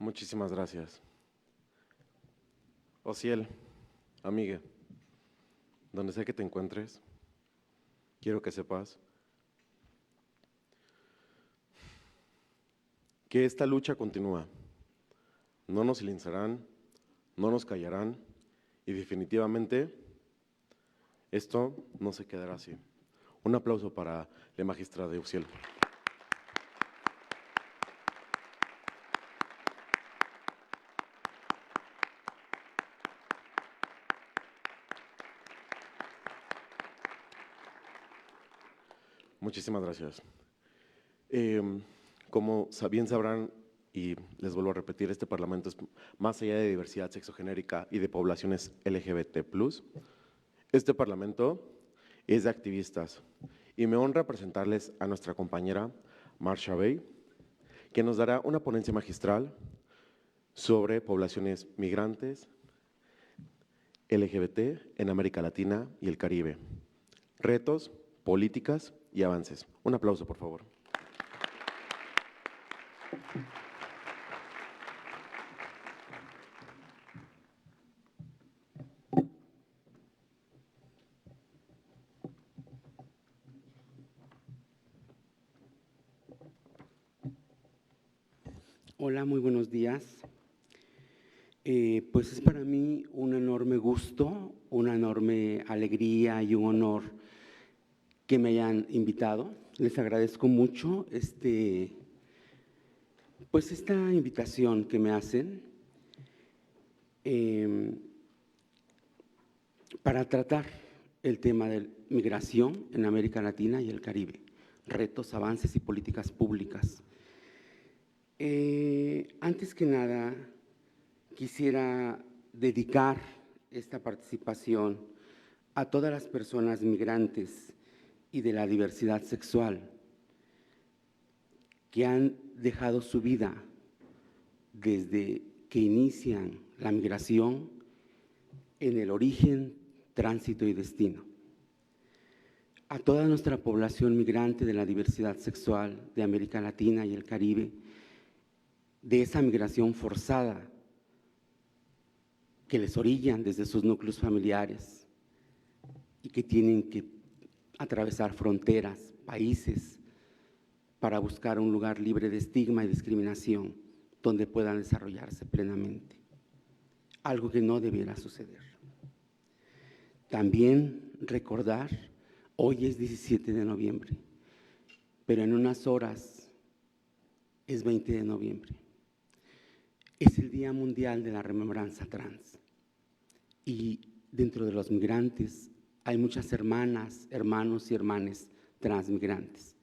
Muchísimas gracias. Ociel, amiga, donde sea que te encuentres, quiero que sepas que esta lucha continúa. No nos silenciarán, no nos callarán y definitivamente esto no se quedará así. Un aplauso para la magistrada Ociel. Muchísimas gracias. Como bien sabrán, y les vuelvo a repetir, este Parlamento es más allá de diversidad sexogenérica y de poblaciones LGBT+. Este Parlamento es de activistas y me honra presentarles a nuestra compañera Marsha Bey, que nos dará una ponencia magistral sobre poblaciones migrantes LGBT en América Latina y el Caribe, retos, políticas y avances. Un aplauso, por favor. Hola, muy buenos días. Pues es para mí un enorme gusto, una enorme alegría y un honor que me hayan invitado. Les agradezco mucho pues esta invitación que me hacen para tratar el tema de migración en América Latina y el Caribe, retos, avances y políticas públicas. Antes que nada, quisiera dedicar esta participación a todas las personas migrantes y de la diversidad sexual que han dejado su vida desde que inician la migración en el origen, tránsito y destino. A toda nuestra población migrante de la diversidad sexual de América Latina y el Caribe, de esa migración forzada que les orillan desde sus núcleos familiares y que tienen que atravesar fronteras, países, para buscar un lugar libre de estigma y discriminación donde puedan desarrollarse plenamente, algo que no debiera suceder. También recordar, hoy es 17 de noviembre, pero en unas horas es 20 de noviembre. Es el Día Mundial de la Remembranza Trans y dentro de los migrantes hay muchas hermanas, hermanos y hermanas transmigrantes.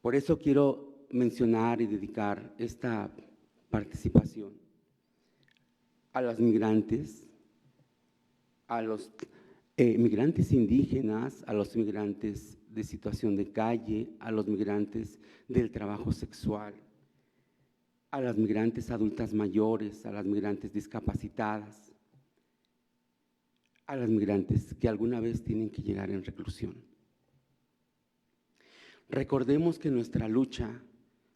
Por eso quiero mencionar y dedicar esta participación a las migrantes, a los migrantes indígenas, a los migrantes de situación de calle, a los migrantes del trabajo sexual, a las migrantes adultas mayores, a las migrantes discapacitadas, a las migrantes que alguna vez tienen que llegar en reclusión. Recordemos que nuestra lucha,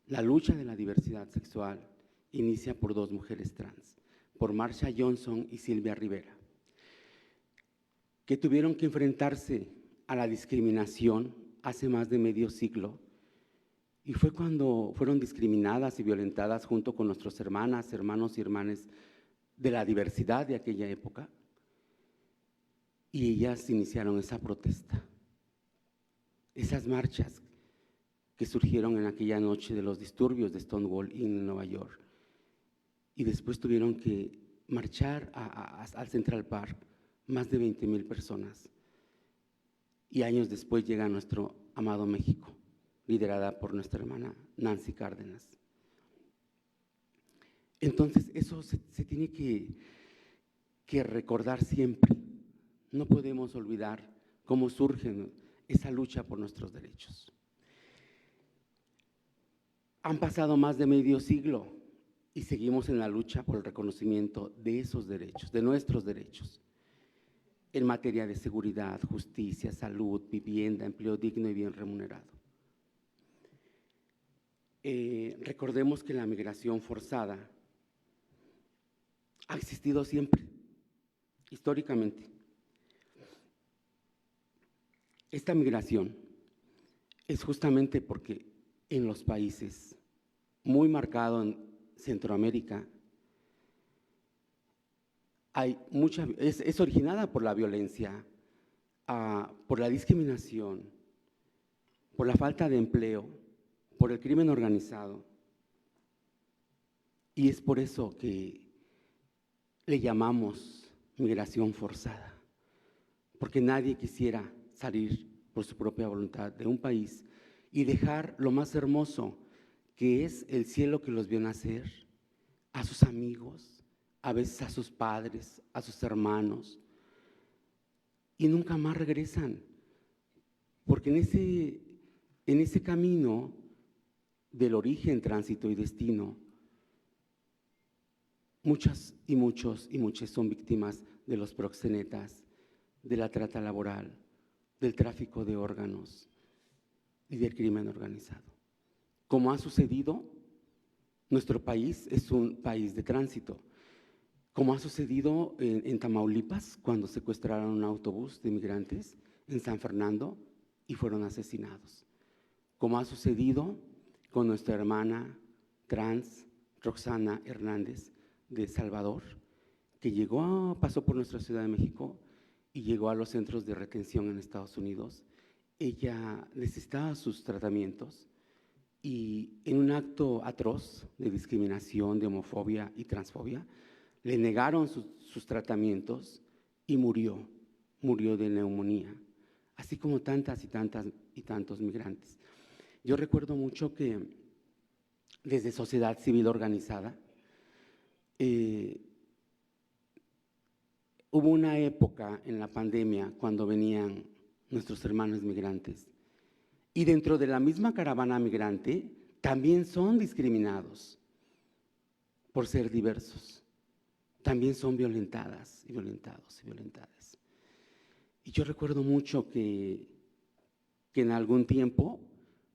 la lucha de la diversidad sexual, inicia por dos mujeres trans, por Marsha Johnson y Silvia Rivera, que tuvieron que enfrentarse a la discriminación hace más de medio siglo. Y fue cuando fueron discriminadas y violentadas junto con nuestras hermanas, hermanos y hermanas de la diversidad de aquella época. Y ellas iniciaron esa protesta, esas marchas que surgieron en aquella noche de los disturbios de Stonewall en Nueva York. Y después tuvieron que marchar al Central Park, más de 20,000 personas. Y años después llega nuestro amado México, liderada por nuestra hermana Nancy Cárdenas. Entonces, eso se tiene que recordar siempre. No podemos olvidar cómo surge esa lucha por nuestros derechos. Han pasado más de medio siglo y seguimos en la lucha por el reconocimiento de esos derechos, de nuestros derechos, en materia de seguridad, justicia, salud, vivienda, empleo digno y bien remunerado. recordemos que la migración forzada ha existido siempre, históricamente. Esta migración es justamente porque en los países, muy marcado en Centroamérica, es originada por la violencia, por la discriminación, por la falta de empleo, por el crimen organizado. Y es por eso que le llamamos migración forzada, porque nadie quisiera salir por su propia voluntad de un país y dejar lo más hermoso, que es el cielo que los vio nacer, a sus amigos, a veces a sus padres, a sus hermanos, y nunca más regresan, porque en ese camino del origen, tránsito y destino, muchas y muchos y muchas son víctimas de los proxenetas, de la trata laboral, del tráfico de órganos y del crimen organizado. Como ha sucedido, nuestro país es un país de tránsito, como ha sucedido en Tamaulipas, cuando secuestraron un autobús de migrantes en San Fernando y fueron asesinados, como ha sucedido con nuestra hermana trans, Roxana Hernández, de Salvador, que pasó por nuestra Ciudad de México y llegó a los centros de retención en Estados Unidos. Ella necesitaba sus tratamientos y en un acto atroz de discriminación, de homofobia y transfobia, le negaron sus tratamientos y murió de neumonía, así como tantas y tantas y tantos migrantes. Yo recuerdo mucho que desde sociedad civil organizada, hubo una época en la pandemia cuando venían nuestros hermanos migrantes y dentro de la misma caravana migrante también son discriminados por ser diversos, también son violentadas y violentados y violentadas. Y yo recuerdo mucho que en algún tiempo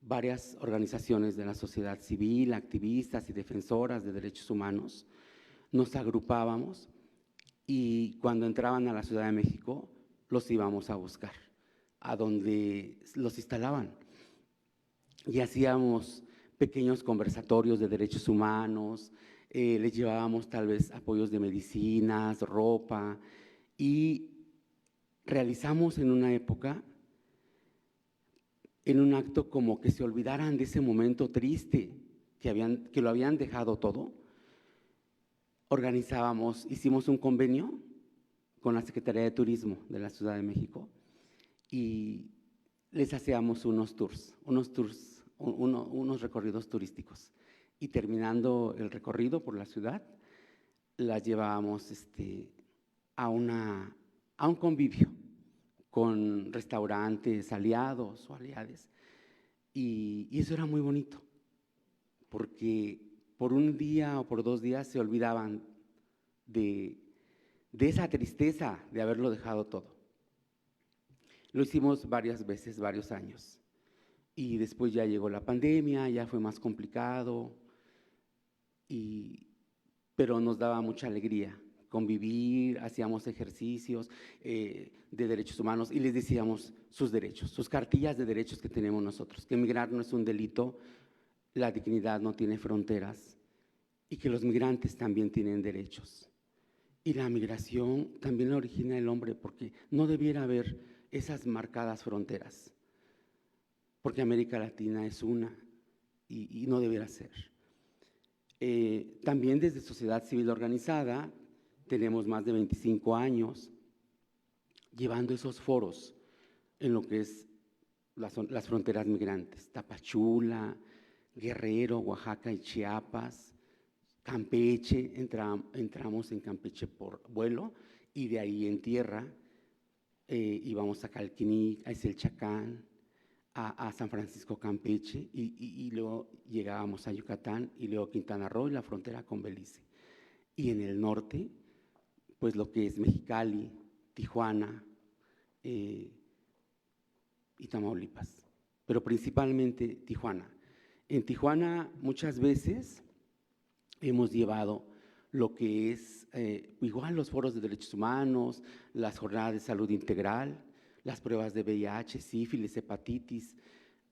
varias organizaciones de la sociedad civil, activistas y defensoras de derechos humanos, nos agrupábamos y cuando entraban a la Ciudad de México los íbamos a buscar, a donde los instalaban. Y hacíamos pequeños conversatorios de derechos humanos, les llevábamos tal vez apoyos de medicinas, ropa, y realizamos en una época, en un acto como que se olvidaran de ese momento triste, que lo habían dejado todo. Hicimos un convenio con la Secretaría de Turismo de la Ciudad de México y les hacíamos unos recorridos turísticos. Y terminando el recorrido por la ciudad, las llevábamos a un convivio con restaurantes aliados o aliades. Y eso era muy bonito, porque por un día o por 2 días se olvidaban de esa tristeza de haberlo dejado todo. Lo hicimos varias veces, varios años. Y después ya llegó la pandemia, ya fue más complicado, pero nos daba mucha alegría convivir, hacíamos ejercicios de derechos humanos y les decíamos sus derechos, sus cartillas de derechos que tenemos nosotros, que emigrar no es un delito, la dignidad no tiene fronteras y que los migrantes también tienen derechos. Y la migración también la origina el hombre, porque no debiera haber esas marcadas fronteras, porque América Latina es una y no debiera ser. También desde sociedad civil organizada tenemos más de 25 años llevando esos foros en lo que es las fronteras migrantes, Tapachula, Guerrero, Oaxaca y Chiapas, Campeche, entramos en Campeche por vuelo y de ahí en tierra íbamos a Calquinic, a Iselchacán, a San Francisco Campeche y luego llegábamos a Yucatán y luego Quintana Roo y la frontera con Belice. Y en el norte, pues lo que es Mexicali, Tijuana y Tamaulipas, pero principalmente Tijuana. En Tijuana muchas veces hemos llevado lo que es igual los foros de derechos humanos, las jornadas de salud integral, las pruebas de VIH, sífilis, hepatitis,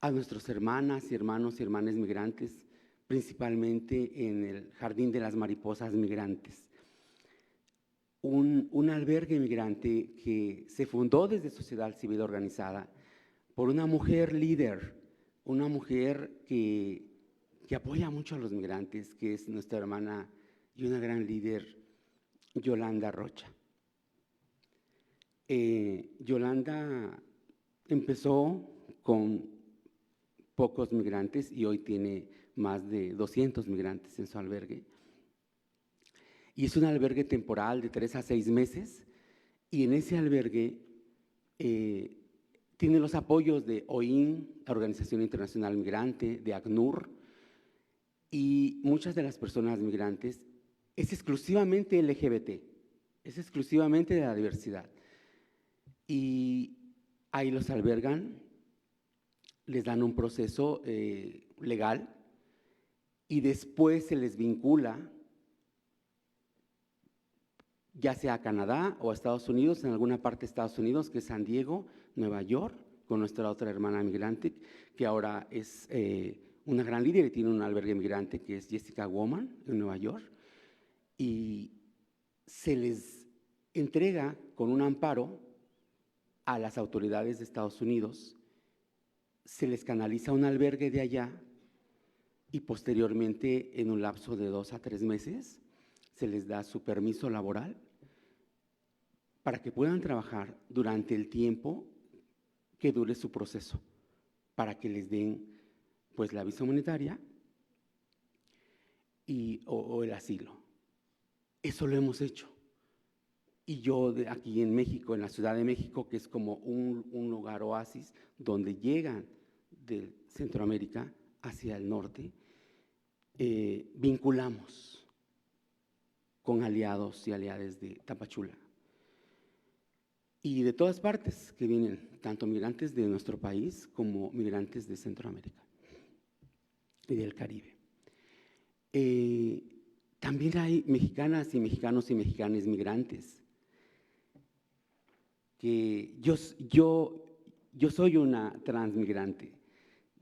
a nuestros hermanas y hermanos y hermanas migrantes, principalmente en el Jardín de las Mariposas Migrantes. Un albergue migrante que se fundó desde sociedad civil organizada por una mujer líder, una mujer que apoya mucho a los migrantes, que es nuestra hermana y una gran líder, Yolanda Rocha. Yolanda empezó con pocos migrantes y hoy tiene más de 200 migrantes en su albergue. Y es un albergue temporal de 3 a 6 meses, y en ese albergue tiene los apoyos de OIN, la Organización Internacional Migrante, de ACNUR, y muchas de las personas migrantes es exclusivamente LGBT, es exclusivamente de la diversidad. Y ahí los albergan, les dan un proceso legal y después se les vincula ya sea a Canadá o a Estados Unidos, en alguna parte de Estados Unidos, que es San Diego, Nueva York, con nuestra otra hermana migrante, que ahora es una gran líder y tiene un albergue migrante que es Jessica Woman en Nueva York, y se les entrega con un amparo a las autoridades de Estados Unidos, se les canaliza a un albergue de allá y posteriormente, en un lapso de 2 a 3 meses, se les da su permiso laboral para que puedan trabajar durante el tiempo que dure su proceso, para que les den pues la visa humanitaria o el asilo. Eso lo hemos hecho. Y yo aquí en México, en la Ciudad de México, que es como un lugar oasis donde llegan de Centroamérica hacia el norte, vinculamos con aliados y aliadas de Tapachula. Y de todas partes que vienen, tanto migrantes de nuestro país como migrantes de Centroamérica y del Caribe. También hay mexicanas y mexicanos y mexicanas migrantes. Que yo soy una transmigrante.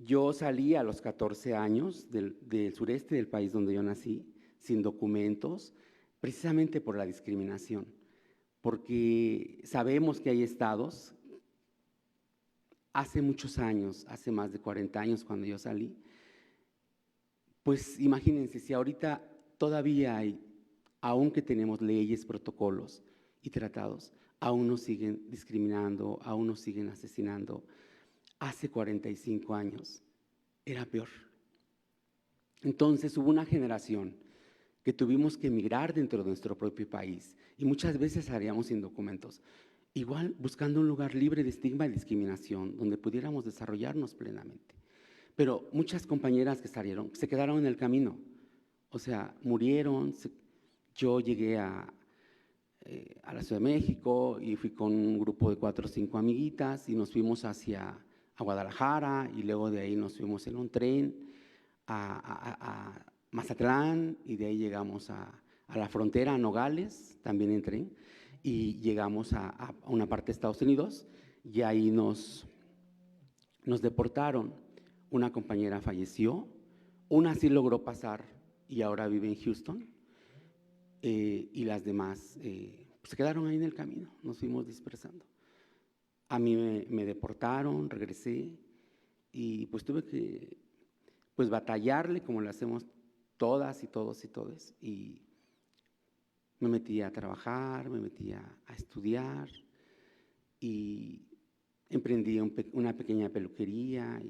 Yo salí a los 14 años del sureste del país donde yo nací, sin documentos, precisamente por la discriminación, porque sabemos que hay estados, hace muchos años, hace más de 40 años cuando yo salí, pues imagínense, si ahorita todavía hay, aunque tenemos leyes, protocolos y tratados, aún nos siguen discriminando, aún nos siguen asesinando. Hace 45 años era peor. Entonces hubo una generación que tuvimos que emigrar dentro de nuestro propio país y muchas veces haríamos sin documentos, igual buscando un lugar libre de estigma y discriminación donde pudiéramos desarrollarnos plenamente. Pero muchas compañeras que salieron se quedaron en el camino, o sea, murieron. Yo llegué a la Ciudad de México y fui con un grupo de 4 o 5 amiguitas y nos fuimos hacia Guadalajara, y luego de ahí nos fuimos en un tren a Mazatlán, y de ahí llegamos a la frontera, a Nogales, también en tren, y llegamos a una parte de Estados Unidos, y ahí nos deportaron. Una compañera falleció, una sí logró pasar y ahora vive en Houston, y las demás se quedaron ahí en el camino, nos fuimos dispersando. A mí me deportaron, regresé, y pues tuve que pues batallarle como lo hacemos todas y todos y todes, y me metí a trabajar, me metí a estudiar, y emprendí una pequeña peluquería,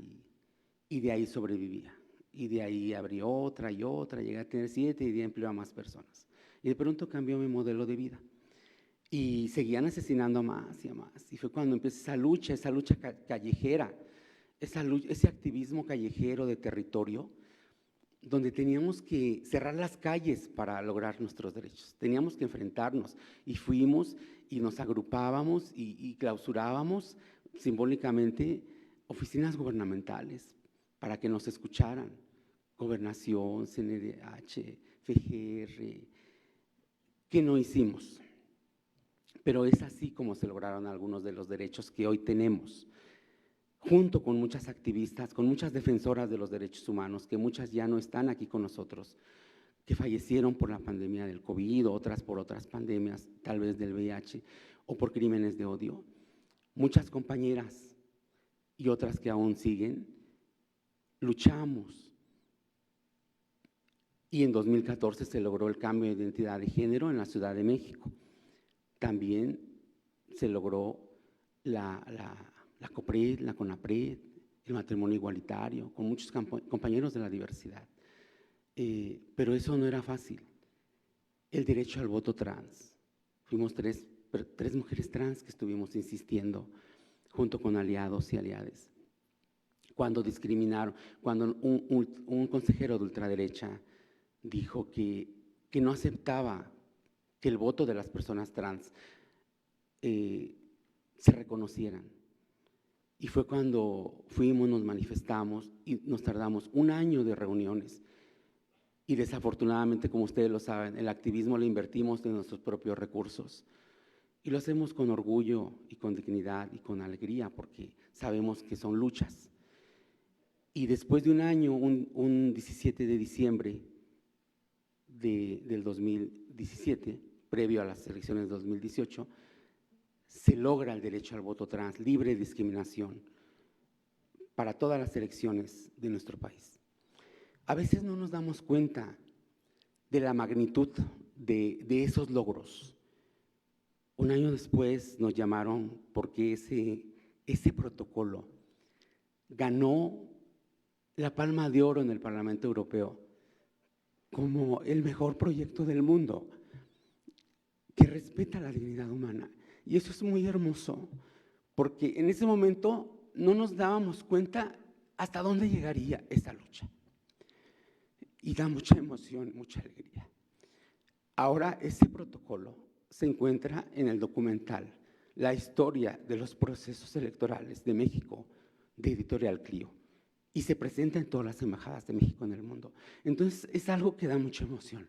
y de ahí sobrevivía, y de ahí abrí otra y otra, llegué a tener 7 y di empleo a más personas, y de pronto cambió mi modelo de vida. Y seguían asesinando a más y a más. Y fue cuando empezó esa lucha callejera, ese activismo callejero de territorio, donde teníamos que cerrar las calles para lograr nuestros derechos. Teníamos que enfrentarnos, y fuimos y nos agrupábamos y clausurábamos simbólicamente oficinas gubernamentales para que nos escucharan, Gobernación, CNDH, FGR, que no hicimos. Pero es así como se lograron algunos de los derechos que hoy tenemos, junto con muchas activistas, con muchas defensoras de los derechos humanos, que muchas ya no están aquí con nosotros, que fallecieron por la pandemia del COVID, otras por otras pandemias, tal vez del VIH, o por crímenes de odio. Muchas compañeras y otras que aún siguen, luchamos. Y en 2014 se logró el cambio de identidad de género en la Ciudad de México. También se logró la COPRED, la CONAPRED, el matrimonio igualitario, con muchos compañeros de la diversidad. Pero eso no era fácil. El derecho al voto trans. Fuimos tres mujeres trans que estuvimos insistiendo junto con aliados y aliades. Cuando discriminaron, cuando un consejero de ultraderecha dijo que no aceptaba que el voto de las personas trans se reconocieran. Y fue cuando fuimos, nos manifestamos y nos tardamos un año de reuniones. Y desafortunadamente, como ustedes lo saben, el activismo lo invertimos de nuestros propios recursos. Y lo hacemos con orgullo y con dignidad y con alegría, porque sabemos que son luchas. Y después de un año, un 17 de diciembre del 2017, previo a las elecciones de 2018, se logra el derecho al voto trans, libre de discriminación, para todas las elecciones de nuestro país. A veces no nos damos cuenta de la magnitud de esos logros. Un año después nos llamaron porque ese protocolo ganó la Palma de Oro en el Parlamento Europeo como el mejor proyecto del mundo, que respeta la dignidad humana. Y eso es muy hermoso, porque en ese momento no nos dábamos cuenta hasta dónde llegaría esa lucha. Y da mucha emoción, mucha alegría. Ahora ese protocolo se encuentra en el documental La historia de los procesos electorales de México, de Editorial Clio, y se presenta en todas las embajadas de México en el mundo. Entonces es algo que da mucha emoción,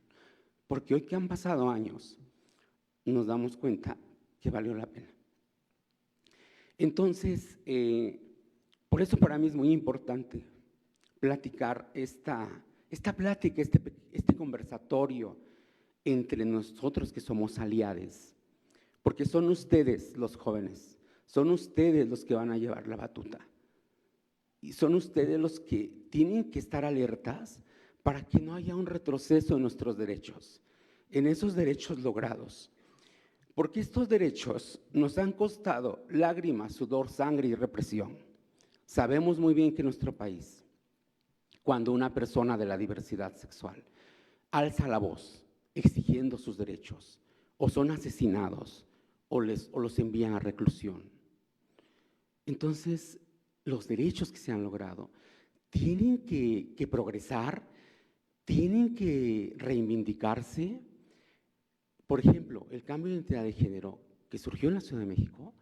porque hoy que han pasado años, nos damos cuenta que valió la pena. Entonces, por eso para mí es muy importante platicar esta plática, este conversatorio entre nosotros que somos aliados, porque son ustedes los jóvenes, son ustedes los que van a llevar la batuta y son ustedes los que tienen que estar alertas para que no haya un retroceso en nuestros derechos, en esos derechos logrados. Porque estos derechos nos han costado lágrimas, sudor, sangre y represión. Sabemos muy bien que en nuestro país, cuando una persona de la diversidad sexual alza la voz exigiendo sus derechos, o son asesinados o los envían a reclusión. Entonces, los derechos que se han logrado tienen que progresar, tienen que reivindicarse. Por ejemplo, el cambio de identidad de género que surgió en la Ciudad de México,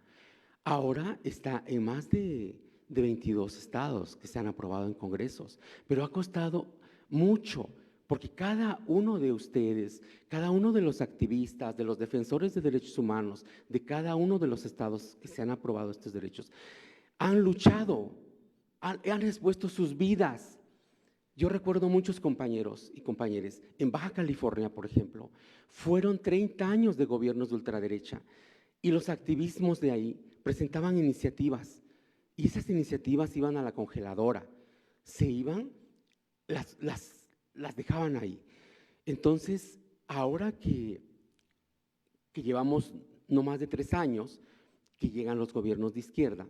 ahora está en más de 22 estados que se han aprobado en congresos, pero ha costado mucho, porque cada uno de ustedes, cada uno de los activistas, de los defensores de derechos humanos, de cada uno de los estados que se han aprobado estos derechos, han luchado, han expuesto sus vidas. Yo recuerdo muchos compañeros y compañeras, en Baja California, por ejemplo, fueron 30 años de gobiernos de ultraderecha y los activismos de ahí presentaban iniciativas y esas iniciativas iban a la congeladora, se iban, las dejaban ahí. Entonces, ahora que llevamos no más de 3 años que llegan los gobiernos de izquierda,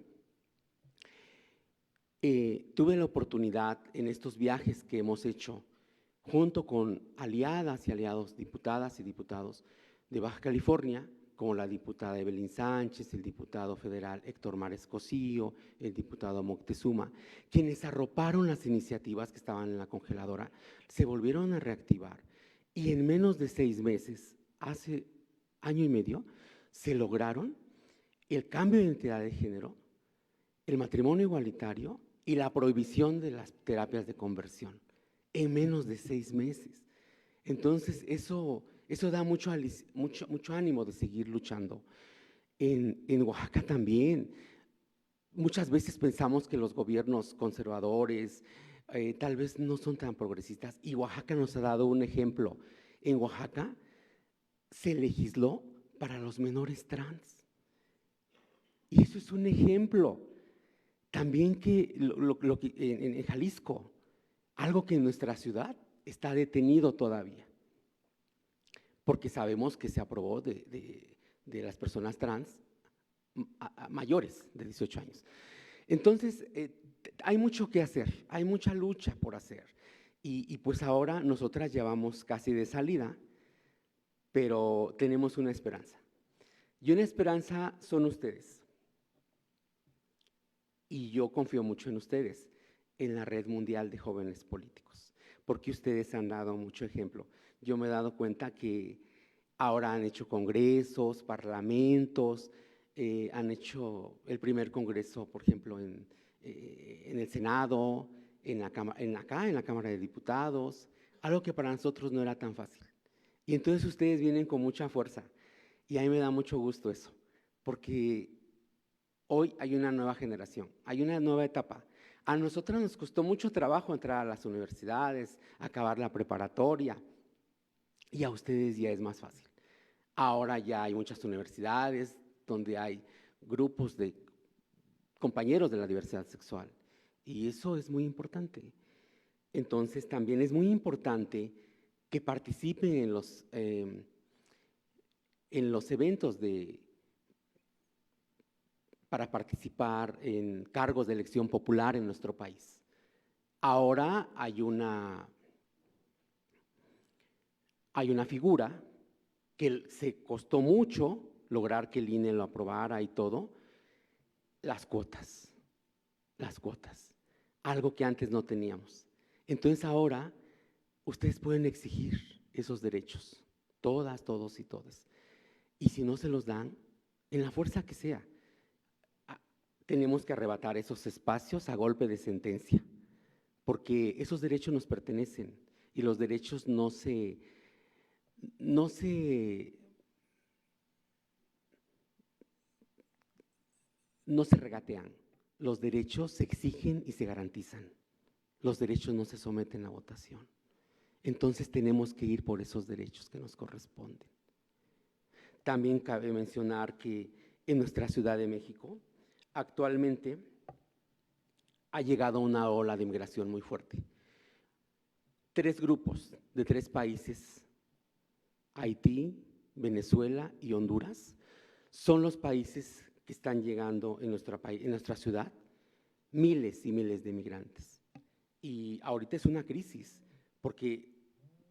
tuve la oportunidad en estos viajes que hemos hecho junto con aliadas y aliados, diputadas y diputados de Baja California, como la diputada Evelyn Sánchez, el diputado federal Héctor Mares Cosío, el diputado Moctezuma, quienes arroparon las iniciativas que estaban en la congeladora, se volvieron a reactivar y en menos de 6 meses, hace año y medio, se lograron el cambio de identidad de género, el matrimonio igualitario y la prohibición de las terapias de conversión. en menos de 6 meses. Entonces, eso da mucho ánimo de seguir luchando. En Oaxaca también. Muchas veces pensamos que los gobiernos conservadores tal vez no son tan progresistas, y Oaxaca nos ha dado un ejemplo. En Oaxaca se legisló para los menores trans, y eso es un ejemplo. También que en Jalisco, algo que en nuestra ciudad está detenido todavía, porque sabemos que se aprobó de las personas trans a mayores de 18 años. Entonces, hay mucho que hacer, hay mucha lucha por hacer. Y pues ahora nosotras ya vamos casi de salida, pero tenemos una esperanza. Y una esperanza son ustedes. Y yo confío mucho en ustedes, en la Red Mundial de Jóvenes Políticos, porque ustedes han dado mucho ejemplo. Yo me he dado cuenta que ahora han hecho congresos, parlamentos, han hecho el primer congreso, por ejemplo, en el Senado, en la Cámara de Diputados, algo que para nosotros no era tan fácil. Y entonces ustedes vienen con mucha fuerza, y a mí me da mucho gusto eso, porque hoy hay una nueva generación, hay una nueva etapa. A nosotros nos costó mucho trabajo entrar a las universidades, acabar la preparatoria, y a ustedes ya es más fácil. Ahora ya hay muchas universidades donde hay grupos de compañeros de la diversidad sexual, y eso es muy importante. Entonces también es muy importante que participen en los eventos para participar en cargos de elección popular en nuestro país. Ahora hay una figura que se costó mucho lograr que el INE lo aprobara y todo, las cuotas, algo que antes no teníamos. Entonces ahora ustedes pueden exigir esos derechos, todas, todos y todas. Y si no se los dan, en la fuerza que sea, tenemos que arrebatar esos espacios a golpe de sentencia, porque esos derechos nos pertenecen y los derechos no se regatean. Los derechos se exigen y se garantizan. Los derechos no se someten a votación. Entonces tenemos que ir por esos derechos que nos corresponden. También cabe mencionar que en nuestra Ciudad de México actualmente ha llegado una ola de inmigración muy fuerte. 3 grupos de 3 países, Haití, Venezuela y Honduras, son los países que están llegando en nuestra ciudad, miles y miles de migrantes. Y ahorita es una crisis, porque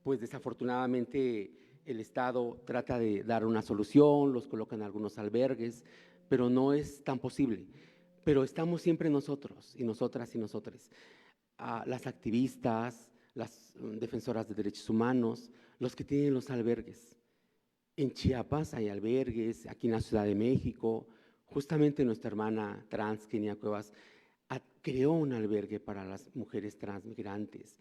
pues desafortunadamente el Estado trata de dar una solución, los coloca en algunos albergues, pero no es tan posible. Pero estamos siempre nosotros, y nosotras y nosotres, las activistas, las defensoras de derechos humanos, los que tienen los albergues. En Chiapas hay albergues, aquí en la Ciudad de México, justamente nuestra hermana trans, Kenia Cuevas, creó un albergue para las mujeres transmigrantes.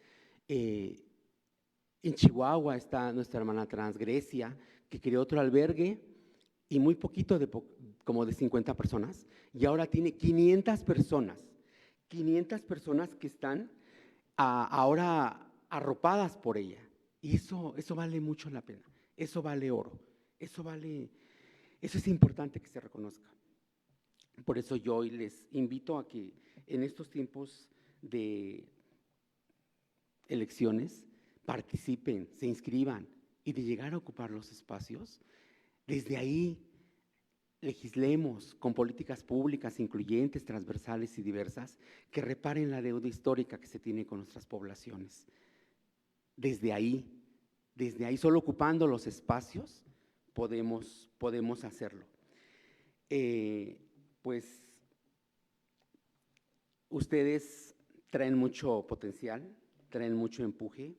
En Chihuahua está nuestra hermana trans, Grecia, que creó otro albergue, y muy poquito, como de 50 personas, y ahora tiene 500 personas que están ahora arropadas por ella, y eso vale mucho la pena, eso vale oro, eso es importante que se reconozca. Por eso yo hoy les invito a que en estos tiempos de elecciones participen, se inscriban, y de llegar a ocupar los espacios, desde ahí legislemos con políticas públicas incluyentes, transversales y diversas que reparen la deuda histórica que se tiene con nuestras poblaciones. Desde ahí, solo ocupando los espacios podemos hacerlo. Pues ustedes traen mucho potencial, traen mucho empuje.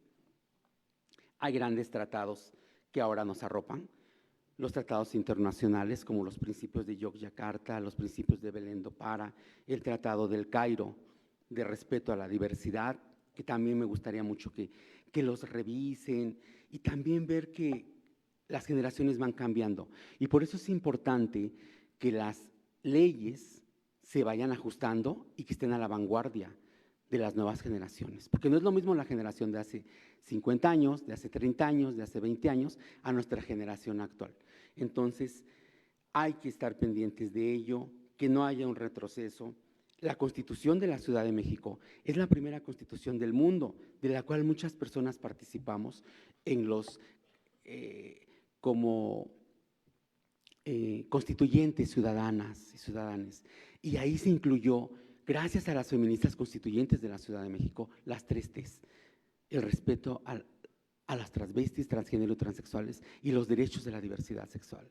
Hay grandes tratados que ahora nos arropan, los tratados internacionales como los principios de Yogyakarta, los principios de Belén do Pará, el Tratado del Cairo de respeto a la diversidad, que también me gustaría mucho que los revisen y también ver que las generaciones van cambiando. Y por eso es importante que las leyes se vayan ajustando y que estén a la vanguardia de las nuevas generaciones. Porque no es lo mismo la generación de hace 50 años, de hace 30 años, de hace 20 años, a nuestra generación actual. Entonces, hay que estar pendientes de ello, que no haya un retroceso. La Constitución de la Ciudad de México es la primera constitución del mundo, de la cual muchas personas participamos en los como constituyentes ciudadanas y ciudadanos. Y ahí se incluyó, gracias a las feministas constituyentes de la Ciudad de México, las 3 Ts: el respeto a las transvestis, transgénero y transexuales y los derechos de la diversidad sexual,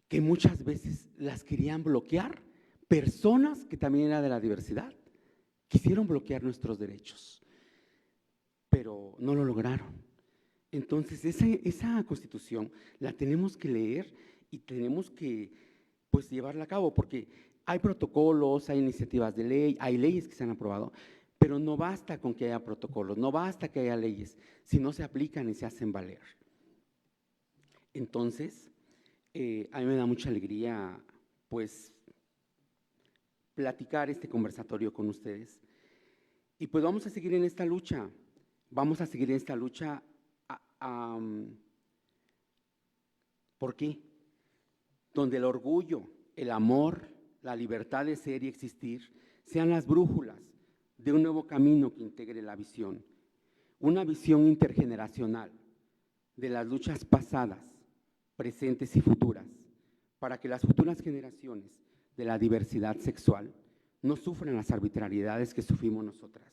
que muchas veces las querían bloquear personas que también eran de la diversidad, quisieron bloquear nuestros derechos, pero no lo lograron. Entonces, esa Constitución la tenemos que leer y tenemos que, pues, llevarla a cabo, porque hay protocolos, hay iniciativas de ley, hay leyes que se han aprobado, pero no basta con que haya protocolos, no basta que haya leyes, si no se aplican y se hacen valer. Entonces, a mí me da mucha alegría, pues, platicar este conversatorio con ustedes. Y pues vamos a seguir en esta lucha, ¿por qué? Donde el orgullo, el amor, la libertad de ser y existir sean las brújulas de un nuevo camino que integre la visión, una visión intergeneracional de las luchas pasadas, presentes y futuras, para que las futuras generaciones de la diversidad sexual no sufran las arbitrariedades que sufrimos nosotras.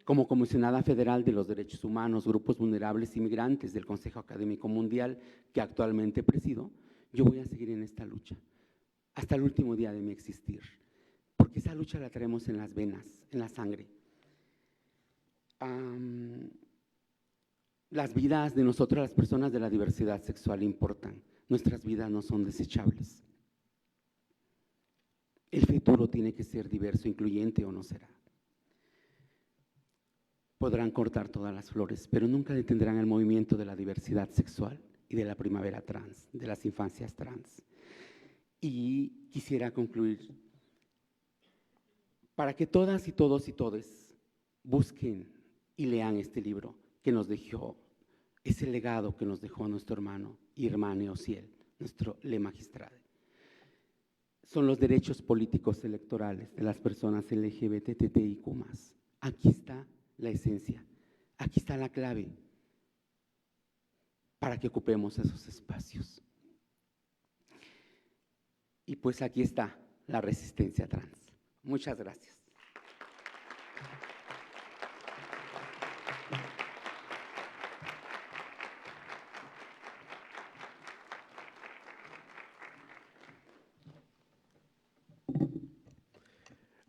Como comisionada federal de los derechos humanos, grupos vulnerables y migrantes del Consejo Académico Mundial, que actualmente presido, yo voy a seguir en esta lucha hasta el último día de mi existir, porque esa lucha la traemos en las venas, en la sangre. Las vidas de nosotras, las personas de la diversidad sexual, importan. Nuestras vidas no son desechables. El futuro tiene que ser diverso, incluyente, o no será. Podrán cortar todas las flores, pero nunca detendrán el movimiento de la diversidad sexual y de la primavera trans, de las infancias trans. Y quisiera concluir para que todas y todos y todes busquen y lean este libro que nos dejó, ese legado que nos dejó nuestro hermano y hermana Ociel, nuestro Le Magistrade. Son los derechos políticos electorales de las personas LGBTTIQ+. Aquí está la esencia, aquí está la clave para que ocupemos esos espacios. Y pues aquí está la resistencia trans. Muchas gracias.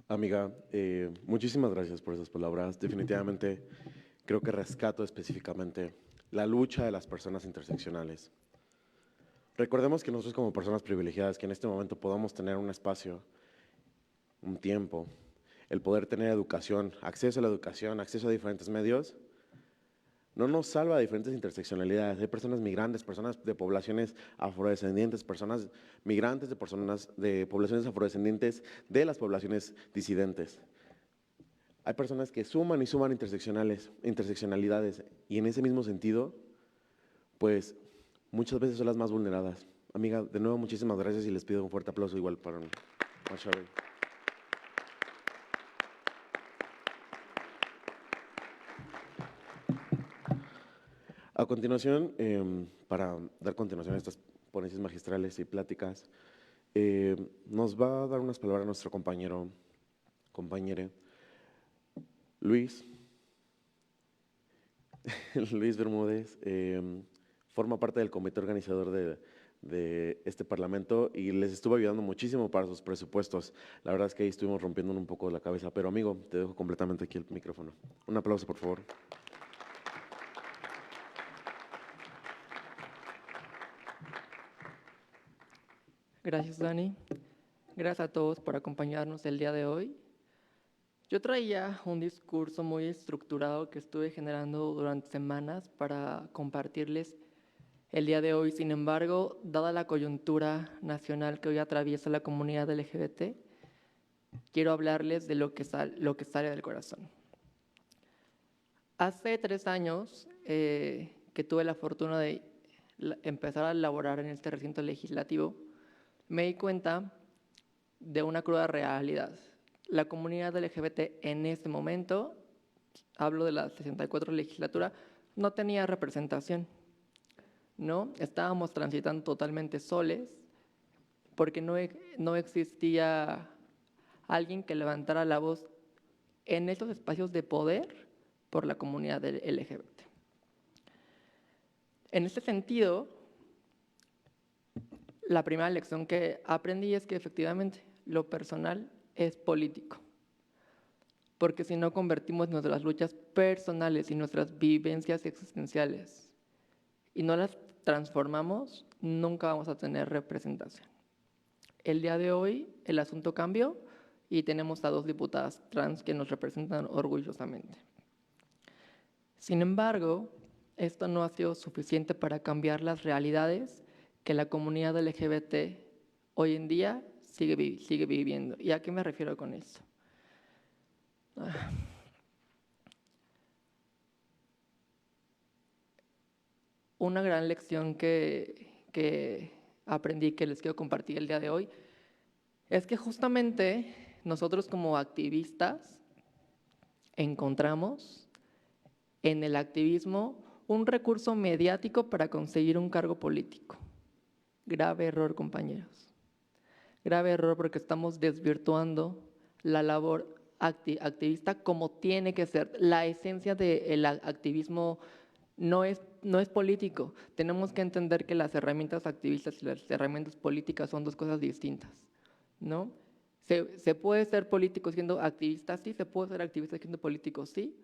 Amiga, muchísimas gracias por esas palabras. Definitivamente creo que rescato específicamente la lucha de las personas interseccionales. Recordemos que nosotros como personas privilegiadas, que en este momento podamos tener un espacio, un tiempo, el poder tener educación, acceso a la educación, acceso a diferentes medios, no nos salva de diferentes interseccionalidades. Hay personas migrantes, personas de poblaciones afrodescendientes, personas migrantes de personas de poblaciones afrodescendientes de las poblaciones disidentes. Hay personas que suman y suman interseccionalidades y en ese mismo sentido, pues muchas veces son las más vulneradas. Amiga, de nuevo muchísimas gracias y les pido un fuerte aplauso igual para Sherry. A continuación, para dar continuación a estas ponencias magistrales y pláticas, nos va a dar unas palabras nuestro compañero Luis Bermúdez. Forma parte del comité organizador de este parlamento y les estuvo ayudando muchísimo para sus presupuestos. La verdad es que ahí estuvimos rompiendo un poco la cabeza, pero amigo, te dejo completamente aquí el micrófono. Un aplauso, por favor. Gracias, Dani. Gracias a todos por acompañarnos el día de hoy. Yo traía un discurso muy estructurado que estuve generando durante semanas para compartirles el día de hoy. Sin embargo, dada la coyuntura nacional que hoy atraviesa la comunidad LGBT, quiero hablarles de lo que sale del corazón. Hace 3 años que tuve la fortuna de empezar a laborar en este recinto legislativo, me di cuenta de una cruda realidad. La comunidad LGBT en ese momento, hablo de la 64 legislatura, no tenía representación, ¿no? Estábamos transitando totalmente soles porque no existía alguien que levantara la voz en estos espacios de poder por la comunidad LGBT. En este sentido, la primera lección que aprendí es que efectivamente lo personal es político, porque si no convertimos nuestras luchas personales y nuestras vivencias existenciales y no las transformamos, nunca vamos a tener representación. El día de hoy el asunto cambió y tenemos a 2 diputadas trans que nos representan orgullosamente. Sin embargo, esto no ha sido suficiente para cambiar las realidades que la comunidad LGBT hoy en día sigue viviendo. ¿Y a qué me refiero con esto? Una gran lección que aprendí, que les quiero compartir el día de hoy, es que justamente nosotros como activistas encontramos en el activismo un recurso mediático para conseguir un cargo político. Grave error, compañeros. Grave error, porque estamos desvirtuando la labor activista como tiene que ser. La esencia del activismo no es político. Tenemos que entender que las herramientas activistas y las herramientas políticas son 2 cosas distintas, ¿no? Se puede ser político siendo activista, sí, se puede ser activista siendo político, sí,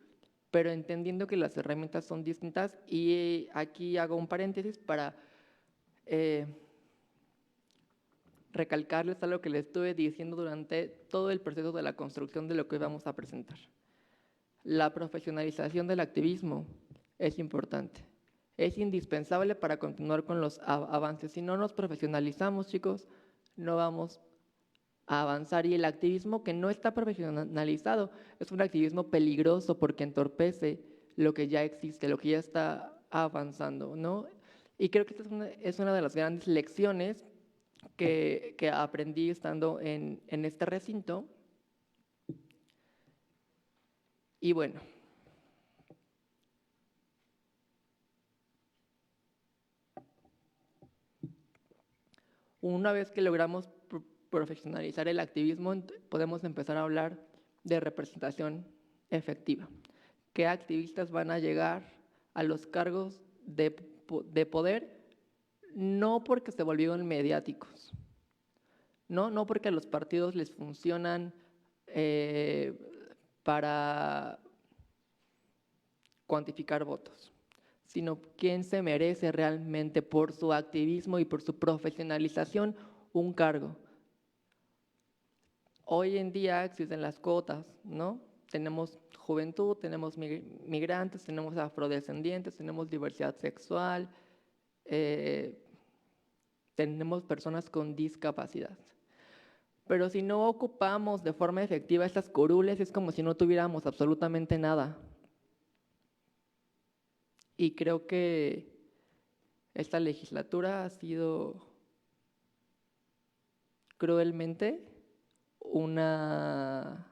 pero entendiendo que las herramientas son distintas. Y aquí hago un paréntesis para recalcarles algo que les estuve diciendo durante todo el proceso de la construcción de lo que hoy vamos a presentar. La profesionalización del activismo es importante, es indispensable para continuar con los avances. Si no nos profesionalizamos, chicos, no vamos a avanzar. Y el activismo que no está profesionalizado es un activismo peligroso porque entorpece lo que ya existe, lo que ya está avanzando, ¿no? Y creo que esta es una de las grandes lecciones que aprendí estando en este recinto. Y bueno, una vez que logramos profesionalizar el activismo, podemos empezar a hablar de representación efectiva. ¿Qué activistas van a llegar a los cargos de poder? No porque se volvieron mediáticos, no porque a los partidos les funcionan para cuantificar votos, sino quién se merece realmente por su activismo y por su profesionalización un cargo. Hoy en día existen las cuotas, ¿no? Tenemos juventud, tenemos migrantes, tenemos afrodescendientes, tenemos diversidad sexual, tenemos personas con discapacidad. Pero si no ocupamos de forma efectiva estas curules, es como si no tuviéramos absolutamente nada. Y creo que esta legislatura ha sido cruelmente una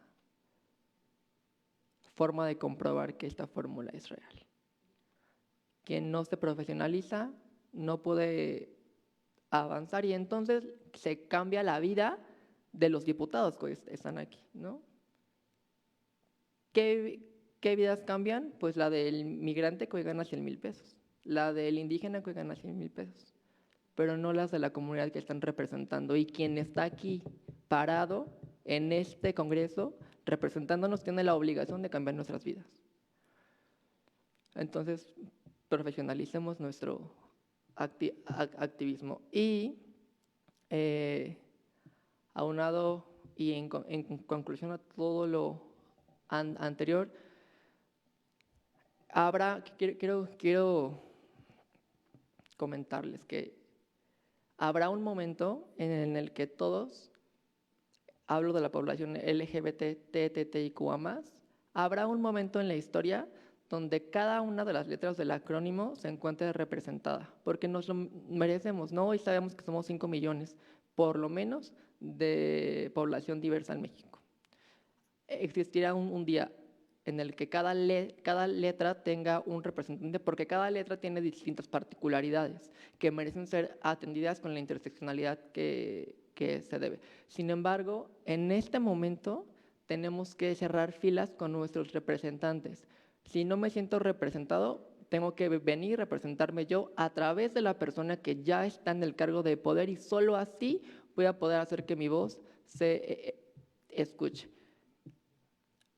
forma de comprobar que esta fórmula es real. Quien no se profesionaliza no puede avanzar, y entonces se cambia la vida de los diputados que están aquí, ¿no? ¿Qué vidas cambian? Pues la del migrante que hoy gana 100,000 pesos, la del indígena que hoy gana 100,000 pesos, pero no las de la comunidad que están representando. Y quien está aquí parado en este Congreso representándonos tiene la obligación de cambiar nuestras vidas. Entonces, profesionalicemos nuestro activismo. Y aunado y en conclusión a todo anterior, quiero comentarles que habrá un momento en el que todos, hablo de la población LGBT, TTIQA+, habrá un momento en la historia donde cada una de las letras del acrónimo se encuentre representada, porque nos lo merecemos, ¿no? Hoy sabemos que somos 5 millones, por lo menos, de población diversa en México. Existirá un día en el que cada letra tenga un representante, porque cada letra tiene distintas particularidades que merecen ser atendidas con la interseccionalidad que se debe. Sin embargo, en este momento tenemos que cerrar filas con nuestros representantes. Si no me siento representado, tengo que venir y representarme yo a través de la persona que ya está en el cargo de poder, y solo así voy a poder hacer que mi voz se escuche.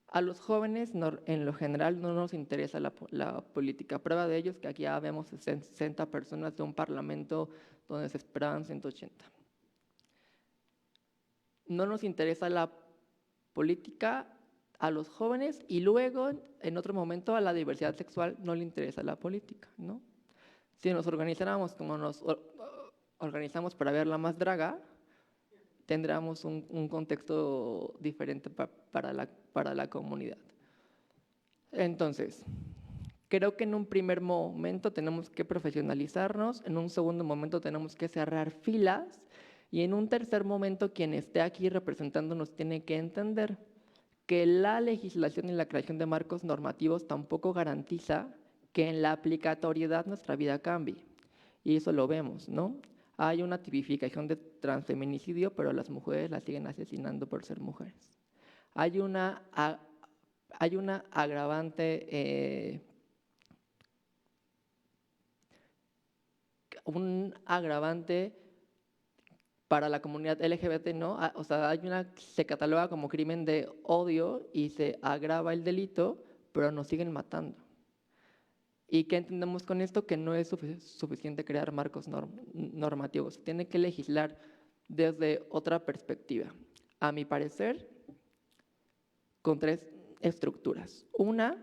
A los jóvenes, en lo general, no nos interesa la política. Prueba de ello es que aquí ya vemos 60 personas de un parlamento donde se esperaban 180. No nos interesa la política a los jóvenes, y luego, en otro momento, a la diversidad sexual no le interesa la política, ¿no? Si nos organizáramos como nos organizamos para ver La Más Draga, tendríamos un contexto diferente para la comunidad. Entonces, creo que en un primer momento tenemos que profesionalizarnos, en un segundo momento tenemos que cerrar filas, y en un tercer momento quien esté aquí representándonos tiene que entender que la legislación y la creación de marcos normativos tampoco garantiza que en la aplicatoriedad nuestra vida cambie. Y eso lo vemos, ¿no? Hay una tipificación de transfeminicidio, pero las mujeres las siguen asesinando por ser mujeres. Hay una agravante, para la comunidad LGBT, ¿no? O sea, se cataloga como crimen de odio y se agrava el delito, pero nos siguen matando. ¿Y qué entendemos con esto? Que no es suficiente crear marcos normativos. Tiene que legislar desde otra perspectiva. A mi parecer, con 3 estructuras. Una,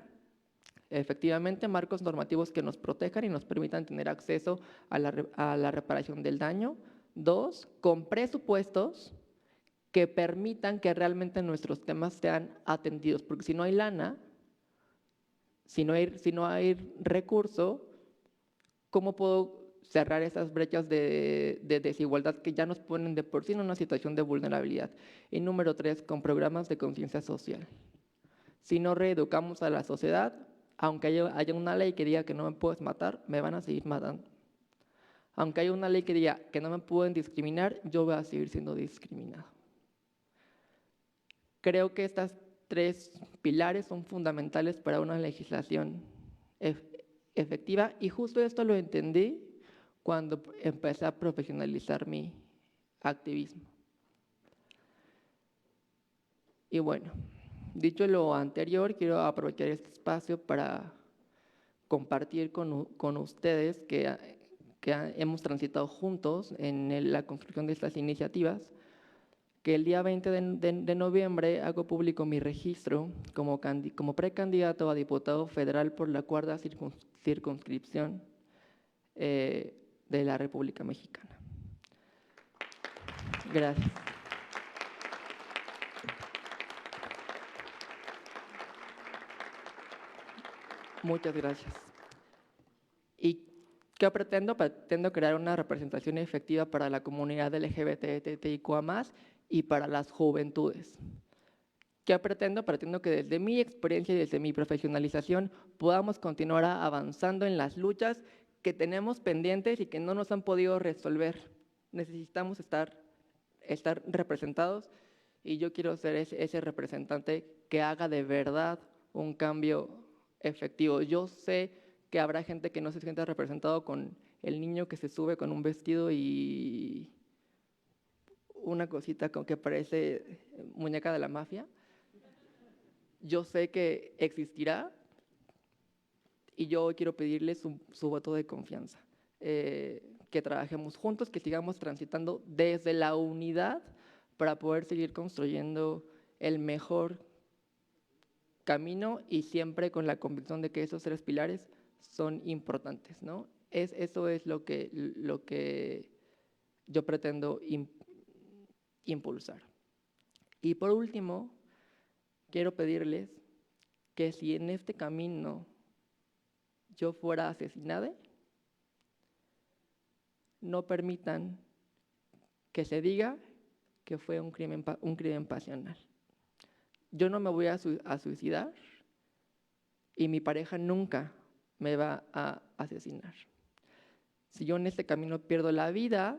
efectivamente, marcos normativos que nos protejan y nos permitan tener acceso a la reparación del daño. 2, con presupuestos que permitan que realmente nuestros temas sean atendidos, porque si no hay lana, si no hay recurso, ¿cómo puedo cerrar esas brechas de desigualdad que ya nos ponen de por sí en una situación de vulnerabilidad? Y número 3, con programas de conciencia social. Si no reeducamos a la sociedad, aunque haya una ley que diga que no me puedes matar, me van a seguir matando. Aunque haya una ley que diga que no me pueden discriminar, yo voy a seguir siendo discriminado. Creo que estas 3 pilares son fundamentales para una legislación efectiva, y justo esto lo entendí cuando empecé a profesionalizar mi activismo. Y bueno, dicho lo anterior, quiero aprovechar este espacio para compartir con ustedes que hemos transitado juntos en la construcción de estas iniciativas, que el día 20 de noviembre hago público mi registro como precandidato a diputado federal por la 4ª circunscripción de la República Mexicana. Gracias. Muchas gracias. ¿Y qué pretendo? Pretendo crear una representación efectiva para la comunidad LGBTIQA+, y para las juventudes. ¿Qué pretendo? Pretendo que desde mi experiencia y desde mi profesionalización podamos continuar avanzando en las luchas que tenemos pendientes y que no nos han podido resolver. Necesitamos estar representados, y yo quiero ser ese representante que haga de verdad un cambio efectivo. Yo sé que habrá gente que no se sienta representado con el niño que se sube con un vestido y una cosita que parece muñeca de la mafia. Yo sé que existirá, y yo quiero pedirles su voto de confianza. Que trabajemos juntos, que sigamos transitando desde la unidad para poder seguir construyendo el mejor camino y siempre con la convicción de que esos 3 pilares son importantes, ¿no? Eso es lo que yo pretendo impulsar. Y por último, quiero pedirles que si en este camino yo fuera asesinada, no permitan que se diga que fue un crimen pasional. Yo no me voy a suicidar y mi pareja nunca me va a asesinar. Si yo en este camino pierdo la vida,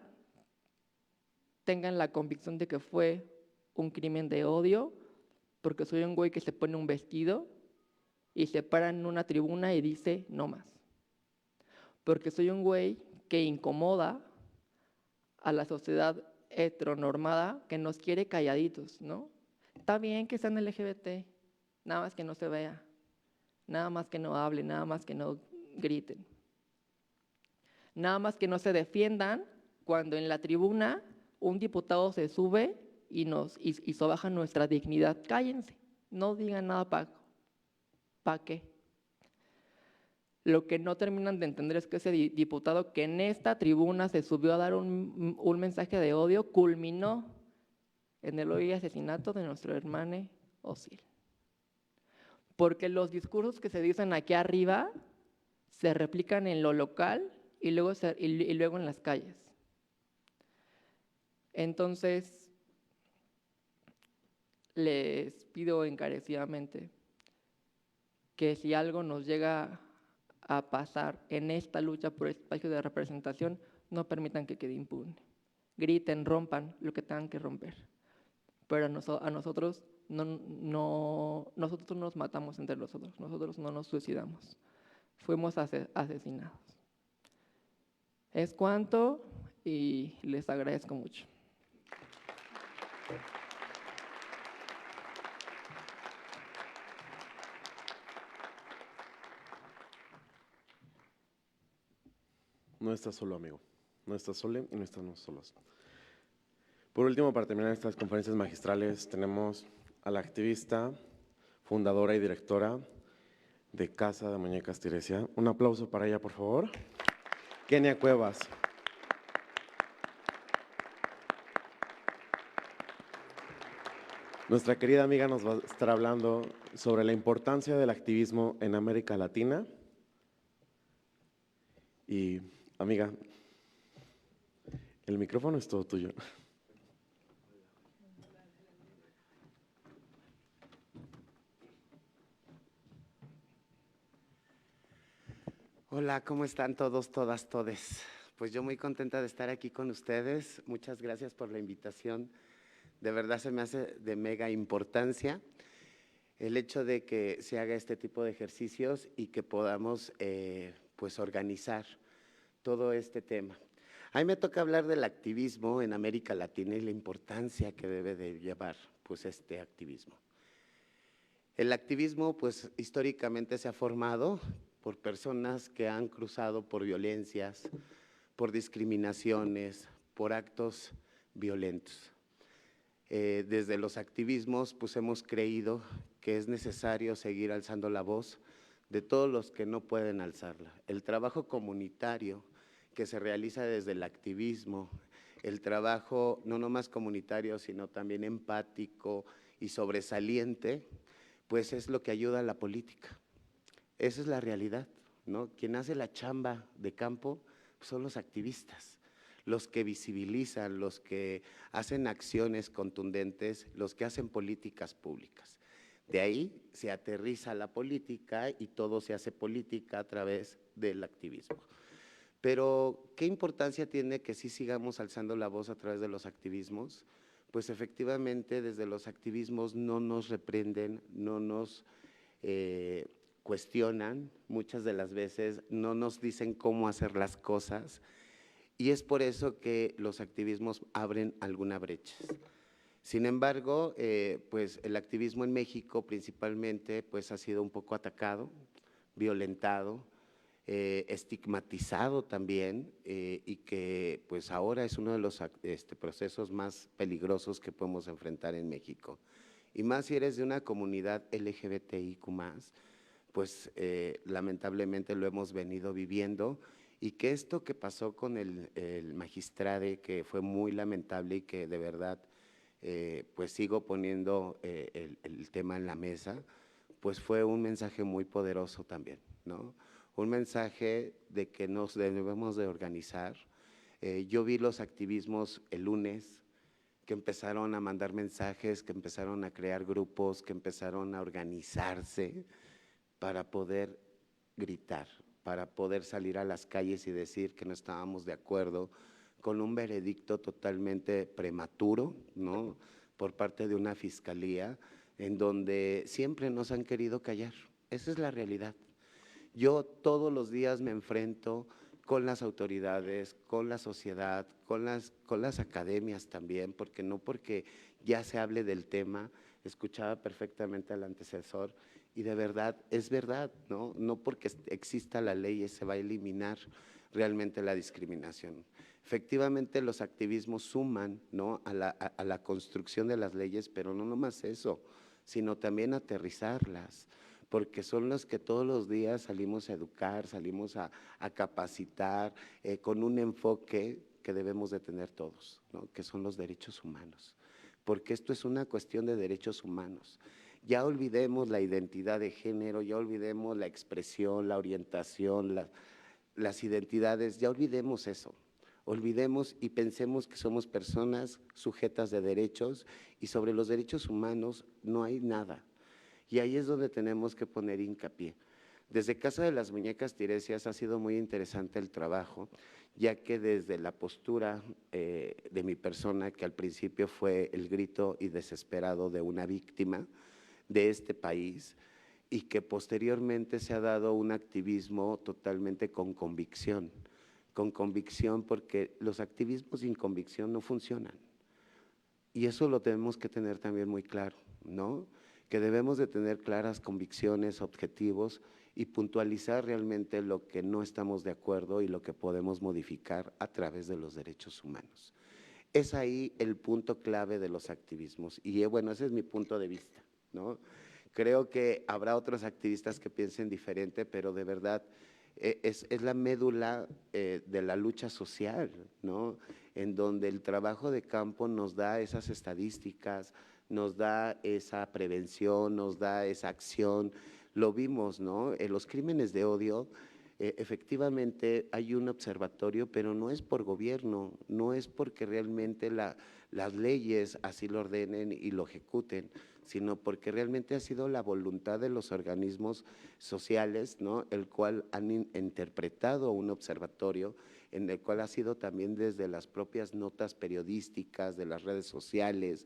tengan la convicción de que fue un crimen de odio, porque soy un güey que se pone un vestido y se para en una tribuna y dice no más. Porque soy un güey que incomoda a la sociedad heteronormada que nos quiere calladitos, ¿no? Está bien que sean LGBT, nada más que no se vea, nada más que no hablen, nada más que no griten. Nada más que no se defiendan cuando en la tribuna un diputado se sube y sobaja nuestra dignidad. Cállense, no digan nada, ¿para qué? Lo que no terminan de entender es que ese diputado que en esta tribuna se subió a dar un mensaje de odio culminó en el hoy asesinato de nuestro hermano Osiel. Porque los discursos que se dicen aquí arriba se replican en lo local y luego en las calles. Entonces, les pido encarecidamente que si algo nos llega a pasar en esta lucha por el espacio de representación, no permitan que quede impune. Griten, rompan lo que tengan que romper. Pero a nosotros nosotros no nos matamos entre nosotros no nos suicidamos. Fuimos asesinados. Es cuanto y les agradezco mucho. No estás solo, amigo. No estás solo y no estamos solos. Por último, para terminar estas conferencias magistrales, tenemos a la activista, fundadora y directora de Casa de Muñecas Tiresia. Un aplauso para ella, por favor. Kenia Cuevas. Nuestra querida amiga nos va a estar hablando sobre la importancia del activismo en América Latina. Y, amiga, el micrófono es todo tuyo. Hola, ¿cómo están todos, todas, todes? Pues yo muy contenta de estar aquí con ustedes. Muchas gracias por la invitación. De verdad se me hace de mega importancia el hecho de que se haga este tipo de ejercicios y que podamos pues organizar todo este tema. A mí me toca hablar del activismo en América Latina y la importancia que debe de llevar pues este activismo. El activismo pues históricamente se ha formado por personas que han cruzado por violencias, por discriminaciones, por actos violentos. Desde los activismos pues hemos creído que es necesario seguir alzando la voz de todos los que no pueden alzarla. El trabajo comunitario que se realiza desde el activismo, el trabajo no nomás comunitario, sino también empático y sobresaliente, pues es lo que ayuda a la política. Esa es la realidad, ¿no? Quien hace la chamba de campo son los activistas, los que visibilizan, los que hacen acciones contundentes, los que hacen políticas públicas. De ahí se aterriza la política y todo se hace política a través del activismo. Pero, ¿qué importancia tiene que sí sigamos alzando la voz a través de los activismos? Pues efectivamente desde los activismos no nos reprenden, no nos cuestionan, muchas de las veces no nos dicen cómo hacer las cosas y es por eso que los activismos abren alguna brecha. Sin embargo, pues el activismo en México principalmente pues ha sido un poco atacado, violentado, estigmatizado también y que pues ahora es uno de los procesos más peligrosos que podemos enfrentar en México. Y más si eres de una comunidad LGBTIQ+, pues lamentablemente lo hemos venido viviendo, y que esto que pasó con el magistrade, que fue muy lamentable y que de verdad pues sigo poniendo el tema en la mesa, pues fue un mensaje muy poderoso también, ¿no? Un mensaje de que nos debemos de organizar. Yo vi los activismos el lunes, que empezaron a mandar mensajes, que empezaron a crear grupos, que empezaron a organizarse para poder gritar, para poder salir a las calles y decir que no estábamos de acuerdo con un veredicto totalmente prematuro, ¿no?, por parte de una fiscalía, en donde siempre nos han querido callar. Esa es la realidad. Yo todos los días me enfrento con las autoridades, con la sociedad, con las academias también, porque ya se hable del tema. Escuchaba perfectamente al antecesor y de verdad, es verdad, ¿no? No porque exista la ley se va a eliminar realmente la discriminación. Efectivamente, los activismos suman, ¿no?, a la construcción de las leyes, pero no nomás eso, sino también aterrizarlas, porque son los que todos los días salimos a educar, salimos a capacitar con un enfoque que debemos de tener todos, ¿no?, que son los derechos humanos, porque esto es una cuestión de derechos humanos. Ya olvidemos la identidad de género, ya olvidemos la expresión, la orientación, las identidades, ya olvidemos eso. Olvidemos y pensemos que somos personas sujetas de derechos, y sobre los derechos humanos no hay nada. Y ahí es donde tenemos que poner hincapié. Desde Casa de las Muñecas Tiresias ha sido muy interesante el trabajo, ya que desde la postura de mi persona, que al principio fue el grito y desesperado de una víctima de este país, y que posteriormente se ha dado un activismo totalmente con convicción porque los activismos sin convicción no funcionan. Y eso lo tenemos que tener también muy claro, ¿no?, que debemos de tener claras convicciones, objetivos y puntualizar realmente lo que no estamos de acuerdo y lo que podemos modificar a través de los derechos humanos. Es ahí el punto clave de los activismos y bueno, ese es mi punto de vista, ¿no? Creo que habrá otros activistas que piensen diferente, pero de verdad es la médula de la lucha social, ¿no?, en donde el trabajo de campo nos da esas estadísticas, nos da esa prevención, nos da esa acción. Lo vimos, ¿no?, en los crímenes de odio. Efectivamente hay un observatorio, pero no es por gobierno, no es porque realmente las leyes así lo ordenen y lo ejecuten, sino porque realmente ha sido la voluntad de los organismos sociales, ¿no?, el cual han interpretado un observatorio, en el cual ha sido también desde las propias notas periodísticas, de las redes sociales.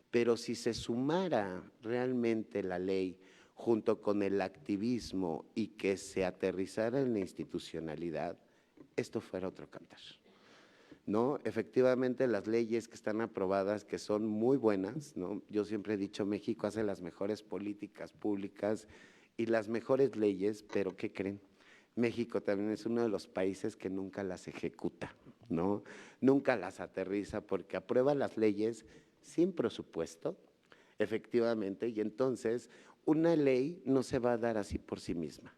Pero si se sumara realmente la ley junto con el activismo y que se aterrizara en la institucionalidad, esto fuera otro cantar, ¿no? Efectivamente, las leyes que están aprobadas, que son muy buenas, ¿no? Yo siempre he dicho, México hace las mejores políticas públicas y las mejores leyes, pero ¿qué creen? México también es uno de los países que nunca las ejecuta, ¿no? Nunca las aterriza porque aprueba las leyes sin presupuesto, efectivamente, y entonces una ley no se va a dar así por sí misma.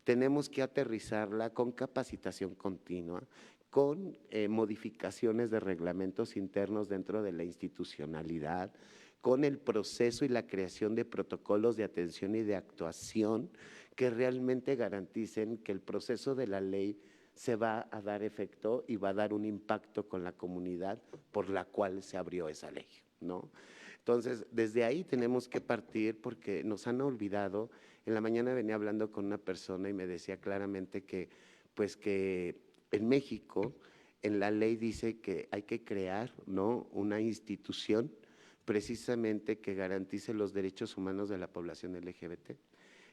Tenemos que aterrizarla con capacitación continua, con modificaciones de reglamentos internos dentro de la institucionalidad, con el proceso y la creación de protocolos de atención y de actuación que realmente garanticen que el proceso de la ley se va a dar efecto y va a dar un impacto con la comunidad por la cual se abrió esa ley, ¿no? Entonces, desde ahí tenemos que partir porque nos han olvidado. En la mañana venía hablando con una persona y me decía claramente que, pues que en México, en la ley dice que hay que crear, ¿no?, una institución precisamente que garantice los derechos humanos de la población LGBT.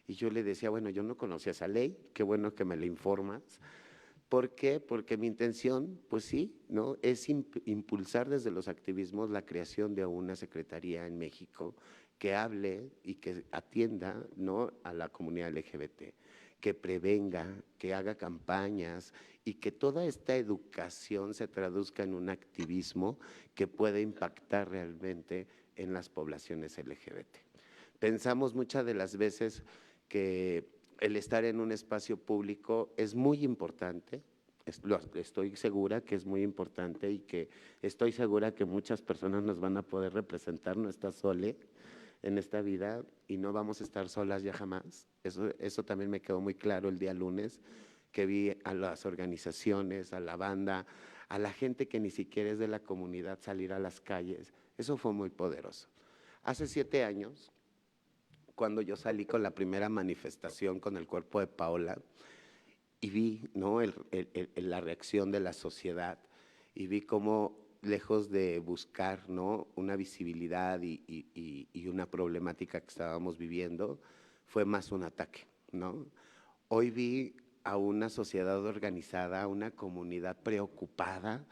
Y yo le decía, bueno, yo no conocía esa ley, qué bueno que me la informas. ¿Por qué? Porque mi intención, pues sí, ¿no?, es impulsar desde los activismos la creación de una secretaría en México que hable y que atienda, ¿no?, a la comunidad LGBT, que prevenga, que haga campañas y que toda esta educación se traduzca en un activismo que pueda impactar realmente en las poblaciones LGBT. Pensamos muchas de las veces que el estar en un espacio público es muy importante, estoy segura que es muy importante y que estoy segura que muchas personas nos van a poder representar, no está sole en esta vida y no vamos a estar solas ya jamás. Eso también me quedó muy claro el día lunes, que vi a las organizaciones, a la banda, a la gente que ni siquiera es de la comunidad salir a las calles. Eso fue muy poderoso. Hace 7 años, cuando yo salí con la primera manifestación con el cuerpo de Paola y vi, ¿no?, la reacción de la sociedad y vi cómo lejos de buscar, ¿no?, una visibilidad y una problemática que estábamos viviendo, fue más un ataque, ¿no? Hoy vi a una sociedad organizada, a una comunidad preocupada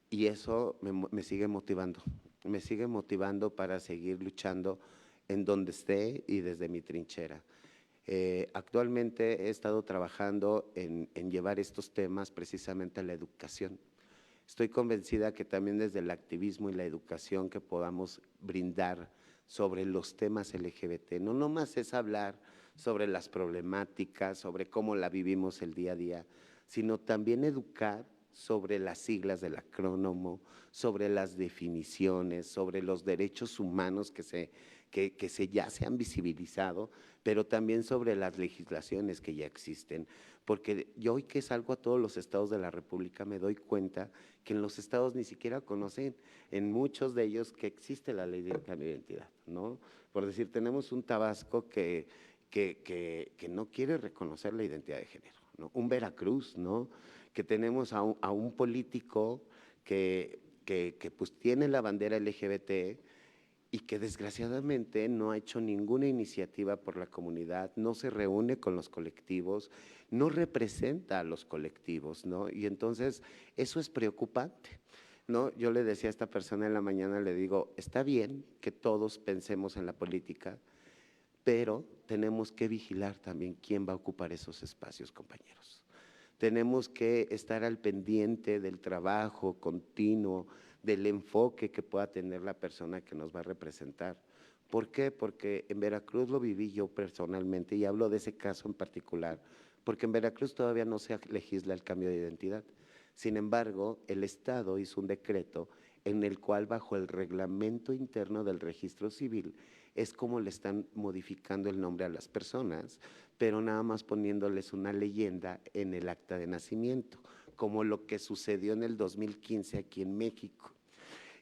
y eso me sigue motivando para seguir luchando en donde esté y desde mi trinchera. Actualmente he estado trabajando en llevar estos temas precisamente a la educación. Estoy convencida que también desde el activismo y la educación que podamos brindar sobre los temas LGBT, no nomás es hablar sobre las problemáticas, sobre cómo la vivimos el día a día, sino también educar sobre las siglas del acrónimo, sobre las definiciones, sobre los derechos humanos que ya se han visibilizado, pero también sobre las legislaciones que ya existen. Porque yo hoy que salgo a todos los estados de la República me doy cuenta que en los estados ni siquiera conocen, en muchos de ellos, que existe la ley de cambio de identidad, ¿no? Por decir, tenemos un Tabasco que no quiere reconocer la identidad de género, ¿no? Un Veracruz, ¿no?, que tenemos a un político que pues tiene la bandera LGBT y que desgraciadamente no ha hecho ninguna iniciativa por la comunidad, no se reúne con los colectivos, no representa a los colectivos, ¿no? Y entonces eso es preocupante, ¿no? Yo le decía a esta persona en la mañana, le digo, está bien que todos pensemos en la política, pero tenemos que vigilar también quién va a ocupar esos espacios, compañeros. Tenemos que estar al pendiente del trabajo continuo, del enfoque que pueda tener la persona que nos va a representar. ¿Por qué? Porque en Veracruz lo viví yo personalmente y hablo de ese caso en particular, porque en Veracruz todavía no se legisla el cambio de identidad. Sin embargo, el Estado hizo un decreto en el cual, bajo el reglamento interno del registro civil, es como le están modificando el nombre a las personas, pero nada más poniéndoles una leyenda en el acta de nacimiento, como lo que sucedió en el 2015 aquí en México.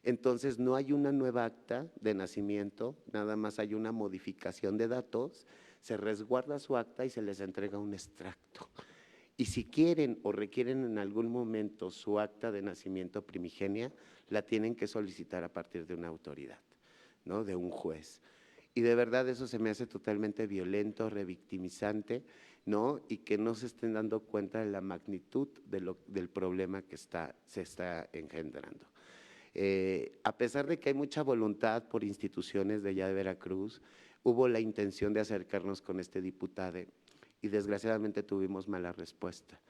Entonces, no hay una nueva acta de nacimiento, nada más hay una modificación de datos, se resguarda su acta y se les entrega un extracto. Y si quieren o requieren en algún momento su acta de nacimiento primigenia, la tienen que solicitar a partir de una autoridad, ¿no?, de un juez. Y de verdad eso se me hace totalmente violento, revictimizante, ¿no?, y que no se estén dando cuenta de la magnitud del problema que se está engendrando. A pesar de que hay mucha voluntad por instituciones de allá de Veracruz, hubo la intención de acercarnos con este diputado y desgraciadamente tuvimos mala respuesta.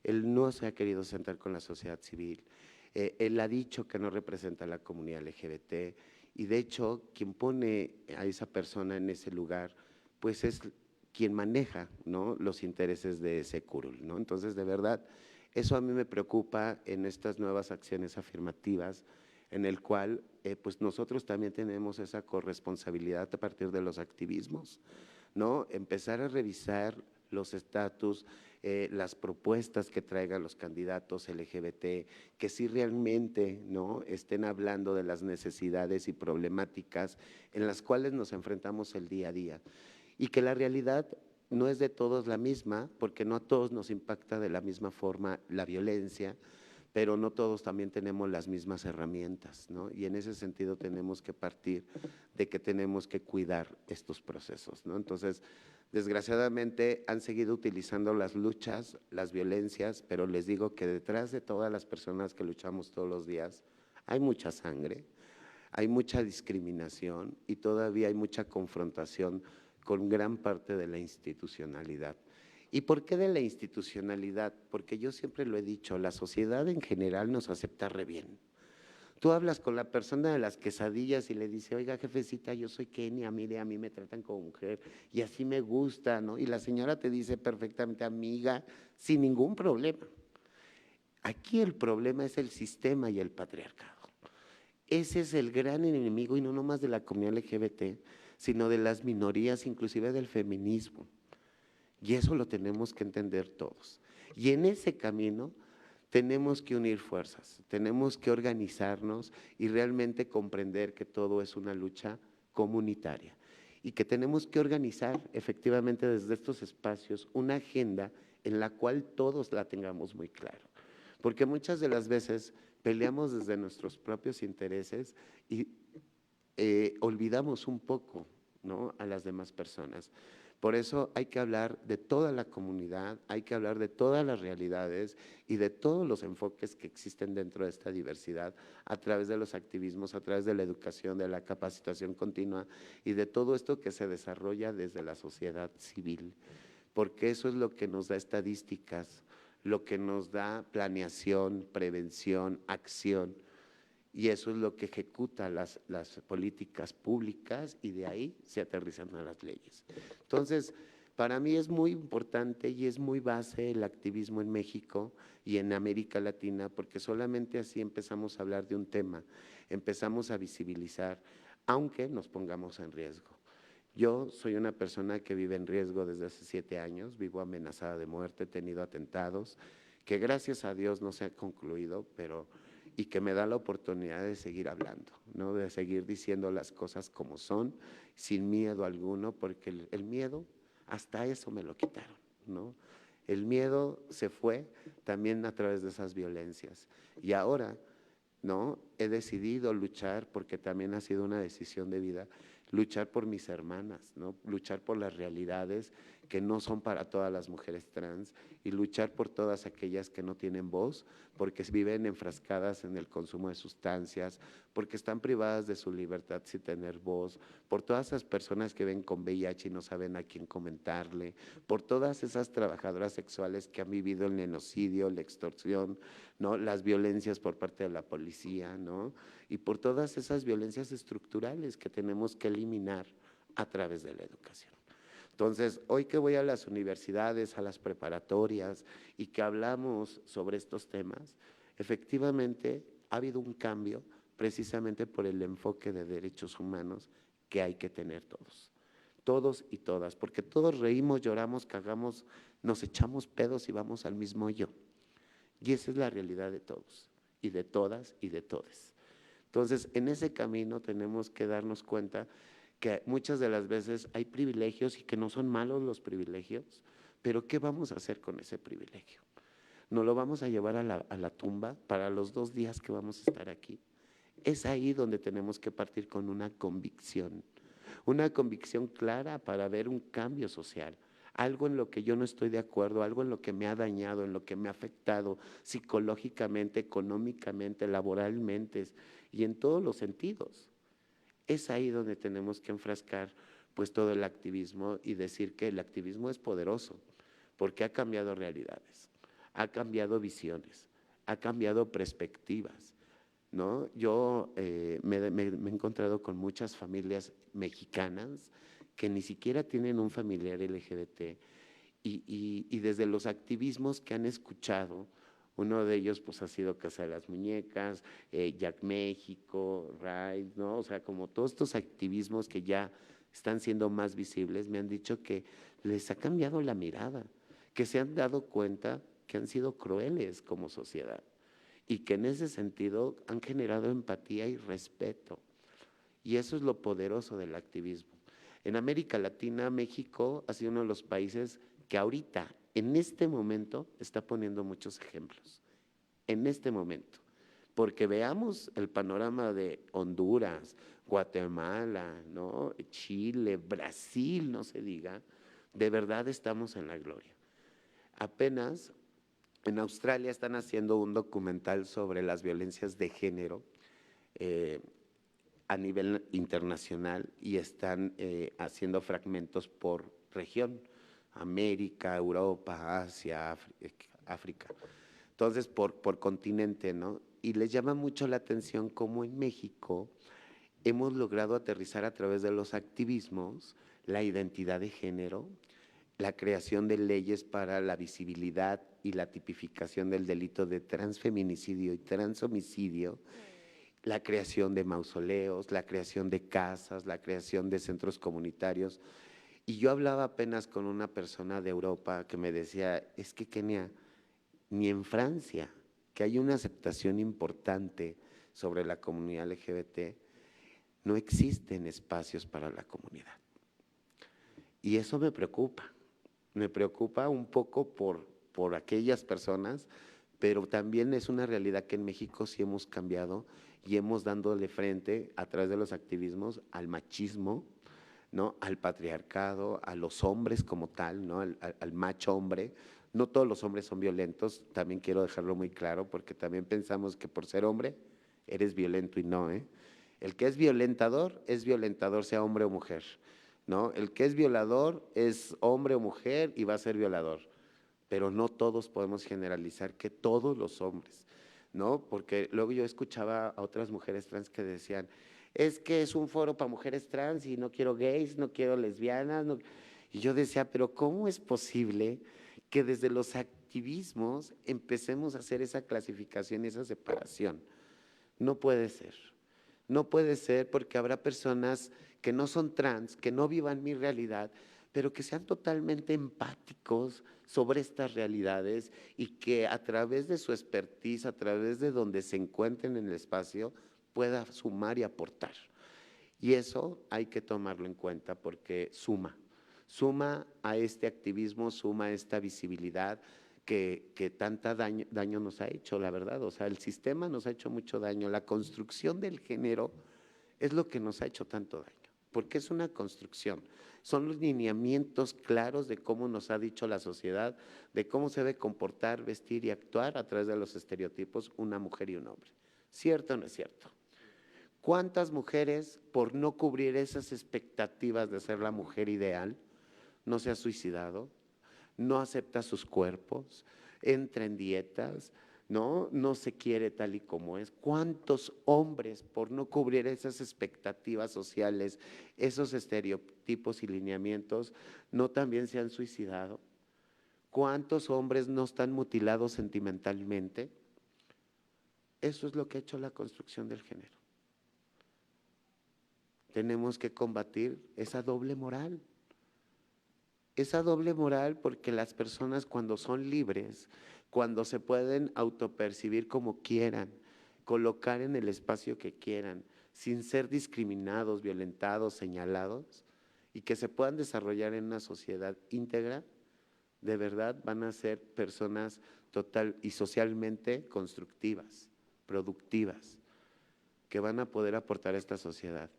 Él no se ha querido sentar con la sociedad civil, él ha dicho que no representa a la comunidad LGBT y de hecho quien pone a esa persona en ese lugar pues es quien maneja, ¿no?, los intereses de ese curul, ¿no? Entonces, de verdad, eso a mí me preocupa en estas nuevas acciones afirmativas, en el cual pues nosotros también tenemos esa corresponsabilidad a partir de los activismos, ¿no? Empezar a revisar los estatus, las propuestas que traigan los candidatos LGBT, que sí realmente, ¿no?, estén hablando de las necesidades y problemáticas en las cuales nos enfrentamos el día a día y que la realidad no es de todos la misma, porque no a todos nos impacta de la misma forma la violencia, pero no todos también tenemos las mismas herramientas, ¿no? Y en ese sentido tenemos que partir de que tenemos que cuidar estos procesos, ¿no? Entonces, desgraciadamente han seguido utilizando las luchas, las violencias, pero les digo que detrás de todas las personas que luchamos todos los días hay mucha sangre, hay mucha discriminación y todavía hay mucha confrontación con gran parte de la institucionalidad. ¿Y por qué de la institucionalidad? Porque yo siempre lo he dicho, la sociedad en general nos acepta re bien. Tú hablas con la persona de las quesadillas y le dice, oiga, jefecita, yo soy Kenia, mire, a mí me tratan como mujer y así me gusta, ¿no? Y la señora te dice perfectamente, amiga, sin ningún problema. Aquí el problema es el sistema y el patriarcado. Ese es el gran enemigo, y no nomás de la comunidad LGBT, sino de las minorías, inclusive del feminismo. Y eso lo tenemos que entender todos. Y en ese camino tenemos que unir fuerzas, tenemos que organizarnos y realmente comprender que todo es una lucha comunitaria y que tenemos que organizar efectivamente desde estos espacios una agenda en la cual todos la tengamos muy claro. Porque muchas de las veces peleamos desde nuestros propios intereses y olvidamos un poco, ¿no?, a las demás personas. Por eso hay que hablar de toda la comunidad, hay que hablar de todas las realidades y de todos los enfoques que existen dentro de esta diversidad a través de los activismos, a través de la educación, de la capacitación continua y de todo esto que se desarrolla desde la sociedad civil, porque eso es lo que nos da estadísticas, lo que nos da planeación, prevención, acción. Y eso es lo que ejecuta las políticas públicas y de ahí se aterrizan a las leyes. Entonces, para mí es muy importante y es muy base el activismo en México y en América Latina, porque solamente así empezamos a hablar de un tema, empezamos a visibilizar, aunque nos pongamos en riesgo. Yo soy una persona que vive en riesgo desde hace 7 años, vivo amenazada de muerte, he tenido atentados, que gracias a Dios no se han concluido, pero y que me da la oportunidad de seguir hablando, ¿no?, de seguir diciendo las cosas como son, sin miedo alguno, porque el miedo, hasta eso me lo quitaron, ¿no? El miedo se fue también a través de esas violencias. Y ahora, ¿no?, he decidido luchar, porque también ha sido una decisión de vida, luchar por mis hermanas, ¿no?, luchar por las realidades que no son para todas las mujeres trans y luchar por todas aquellas que no tienen voz, porque viven enfrascadas en el consumo de sustancias, porque están privadas de su libertad sin tener voz, por todas esas personas que ven con VIH y no saben a quién comentarle, por todas esas trabajadoras sexuales que han vivido el genocidio, la extorsión, ¿no?, las violencias por parte de la policía, ¿no?, y por todas esas violencias estructurales que tenemos que eliminar a través de la educación. Entonces, hoy que voy a las universidades, a las preparatorias y que hablamos sobre estos temas, efectivamente ha habido un cambio precisamente por el enfoque de derechos humanos que hay que tener todos y todas, porque todos reímos, lloramos, cagamos, nos echamos pedos y vamos al mismo hoyo. Y esa es la realidad de todos y de todas y de todes. Entonces, en ese camino tenemos que darnos cuenta que muchas de las veces hay privilegios y que no son malos los privilegios, pero ¿qué vamos a hacer con ese privilegio? ¿Nos lo vamos a llevar a la tumba para los 2 días que vamos a estar aquí? Es ahí donde tenemos que partir con una convicción clara para ver un cambio social, algo en lo que yo no estoy de acuerdo, algo en lo que me ha dañado, en lo que me ha afectado psicológicamente, económicamente, laboralmente y en todos los sentidos. Es ahí donde tenemos que enfrascar pues todo el activismo y decir que el activismo es poderoso, porque ha cambiado realidades, ha cambiado visiones, ha cambiado perspectivas, ¿no? Yo me he encontrado con muchas familias mexicanas que ni siquiera tienen un familiar LGBT y desde los activismos que han escuchado, uno de ellos pues ha sido Casa de las Muñecas, Jack México, Ride, ¿no? O sea, como todos estos activismos que ya están siendo más visibles, me han dicho que les ha cambiado la mirada, que se han dado cuenta que han sido crueles como sociedad y que en ese sentido han generado empatía y respeto. Y eso es lo poderoso del activismo. En América Latina, México ha sido uno de los países que ahorita, en este momento, está poniendo muchos ejemplos, en este momento, porque veamos el panorama de Honduras, Guatemala, ¿no?, Chile, Brasil, no se diga, de verdad estamos en la gloria. Apenas en Australia están haciendo un documental sobre las violencias de género a nivel internacional y están haciendo fragmentos por región. América, Europa, Asia, África. Entonces, por continente, ¿no? Y les llama mucho la atención cómo en México hemos logrado aterrizar a través de los activismos la identidad de género, la creación de leyes para la visibilidad y la tipificación del delito de transfeminicidio y transhomicidio, la creación de mausoleos, la creación de casas, la creación de centros comunitarios. Y yo hablaba apenas con una persona de Europa que me decía, es que Kenia, ni en Francia, que hay una aceptación importante sobre la comunidad LGBT, no existen espacios para la comunidad. Y eso me preocupa un poco por aquellas personas, pero también es una realidad que en México sí hemos cambiado y hemos dándole frente a través de los activismos al machismo, ¿no? Al patriarcado, a los hombres como tal, ¿no? Al macho hombre. No todos los hombres son violentos, también quiero dejarlo muy claro, porque también pensamos que por ser hombre eres violento y no, ¿eh? El que es violentador, sea hombre o mujer, ¿no? El que es violador es hombre o mujer y va a ser violador, pero no todos podemos generalizar que todos los hombres, ¿no? Porque luego yo escuchaba a otras mujeres trans que decían, es que es un foro para mujeres trans y no quiero gays, no quiero lesbianas, no. Y yo decía, pero ¿cómo es posible que desde los activismos empecemos a hacer esa clasificación y esa separación? No puede ser. No puede ser porque habrá personas que no son trans, que no vivan mi realidad, pero que sean totalmente empáticos sobre estas realidades y que a través de su expertise, a través de donde se encuentren en el espacio, pueda sumar y aportar. Y eso hay que tomarlo en cuenta porque suma a este activismo, suma a esta visibilidad que tanta daño nos ha hecho, la verdad. O sea, el sistema nos ha hecho mucho daño. La construcción del género es lo que nos ha hecho tanto daño, porque es una construcción. Son los lineamientos claros de cómo nos ha dicho la sociedad, de cómo se debe comportar, vestir y actuar a través de los estereotipos una mujer y un hombre. ¿Cierto o no es cierto? ¿Cuántas mujeres, por no cubrir esas expectativas de ser la mujer ideal, no se ha suicidado, no acepta sus cuerpos, entra en dietas, no se quiere tal y como es? ¿Cuántos hombres, por no cubrir esas expectativas sociales, esos estereotipos y lineamientos, no también se han suicidado? ¿Cuántos hombres no están mutilados sentimentalmente? Eso es lo que ha hecho la construcción del género. Tenemos que combatir esa doble moral. Esa doble moral porque las personas cuando son libres, cuando se pueden autopercibir como quieran, colocar en el espacio que quieran, sin ser discriminados, violentados, señalados, y que se puedan desarrollar en una sociedad íntegra, de verdad van a ser personas total y socialmente constructivas, productivas, que van a poder aportar a esta sociedad.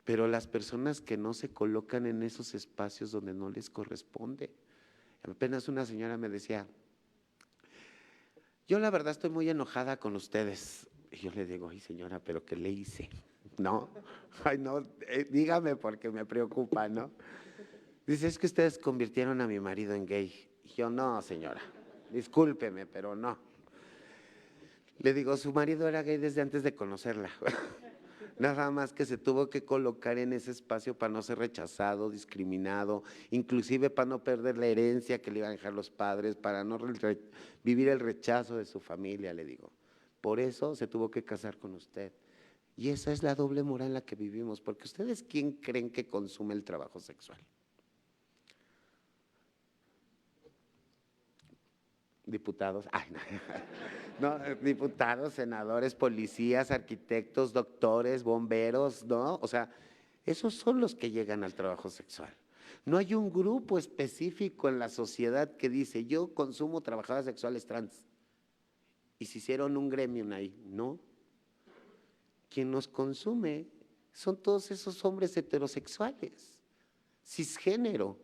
Pero las personas que no se colocan en esos espacios donde no les corresponde. Apenas una señora me decía, yo la verdad estoy muy enojada con ustedes. Y yo le digo, ay señora, ¿pero qué le hice? No, ay no, dígame porque me preocupa, ¿no? Dice, es que ustedes convirtieron a mi marido en gay. Y yo, no señora, discúlpeme, pero no. Le digo, su marido era gay desde antes de conocerla. Nada más que se tuvo que colocar en ese espacio para no ser rechazado, discriminado, inclusive para no perder la herencia que le iban a dejar los padres, para no vivir el rechazo de su familia, le digo. Por eso se tuvo que casar con usted. Y esa es la doble moral en la que vivimos, porque ustedes, ¿quién creen que consume el trabajo sexual? Diputados, ay, no, diputados, senadores, policías, arquitectos, doctores, bomberos, ¿no? O sea, esos son los que llegan al trabajo sexual. No hay un grupo específico en la sociedad que dice, yo consumo trabajadoras sexuales trans. Y se hicieron un gremio ahí, ¿no? Quien nos consume son todos esos hombres heterosexuales, cisgénero,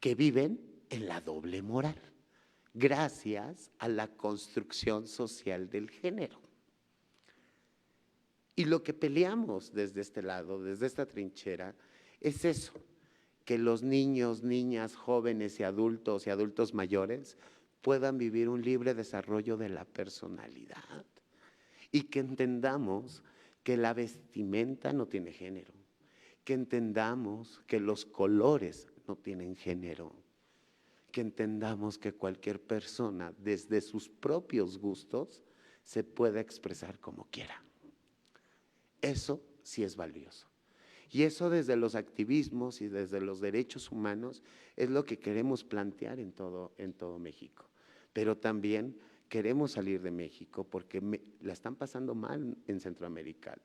que viven en la doble moral, gracias a la construcción social del género. Y lo que peleamos desde este lado, desde esta trinchera, es eso, que los niños, niñas, jóvenes y adultos mayores puedan vivir un libre desarrollo de la personalidad y que entendamos que la vestimenta no tiene género, que entendamos que los colores no tienen género, que entendamos que cualquier persona desde sus propios gustos se puede expresar como quiera. Eso sí es valioso. Y eso desde los activismos y desde los derechos humanos es lo que queremos plantear en todo México. Pero también queremos salir de México porque la están pasando mal en Centroamérica.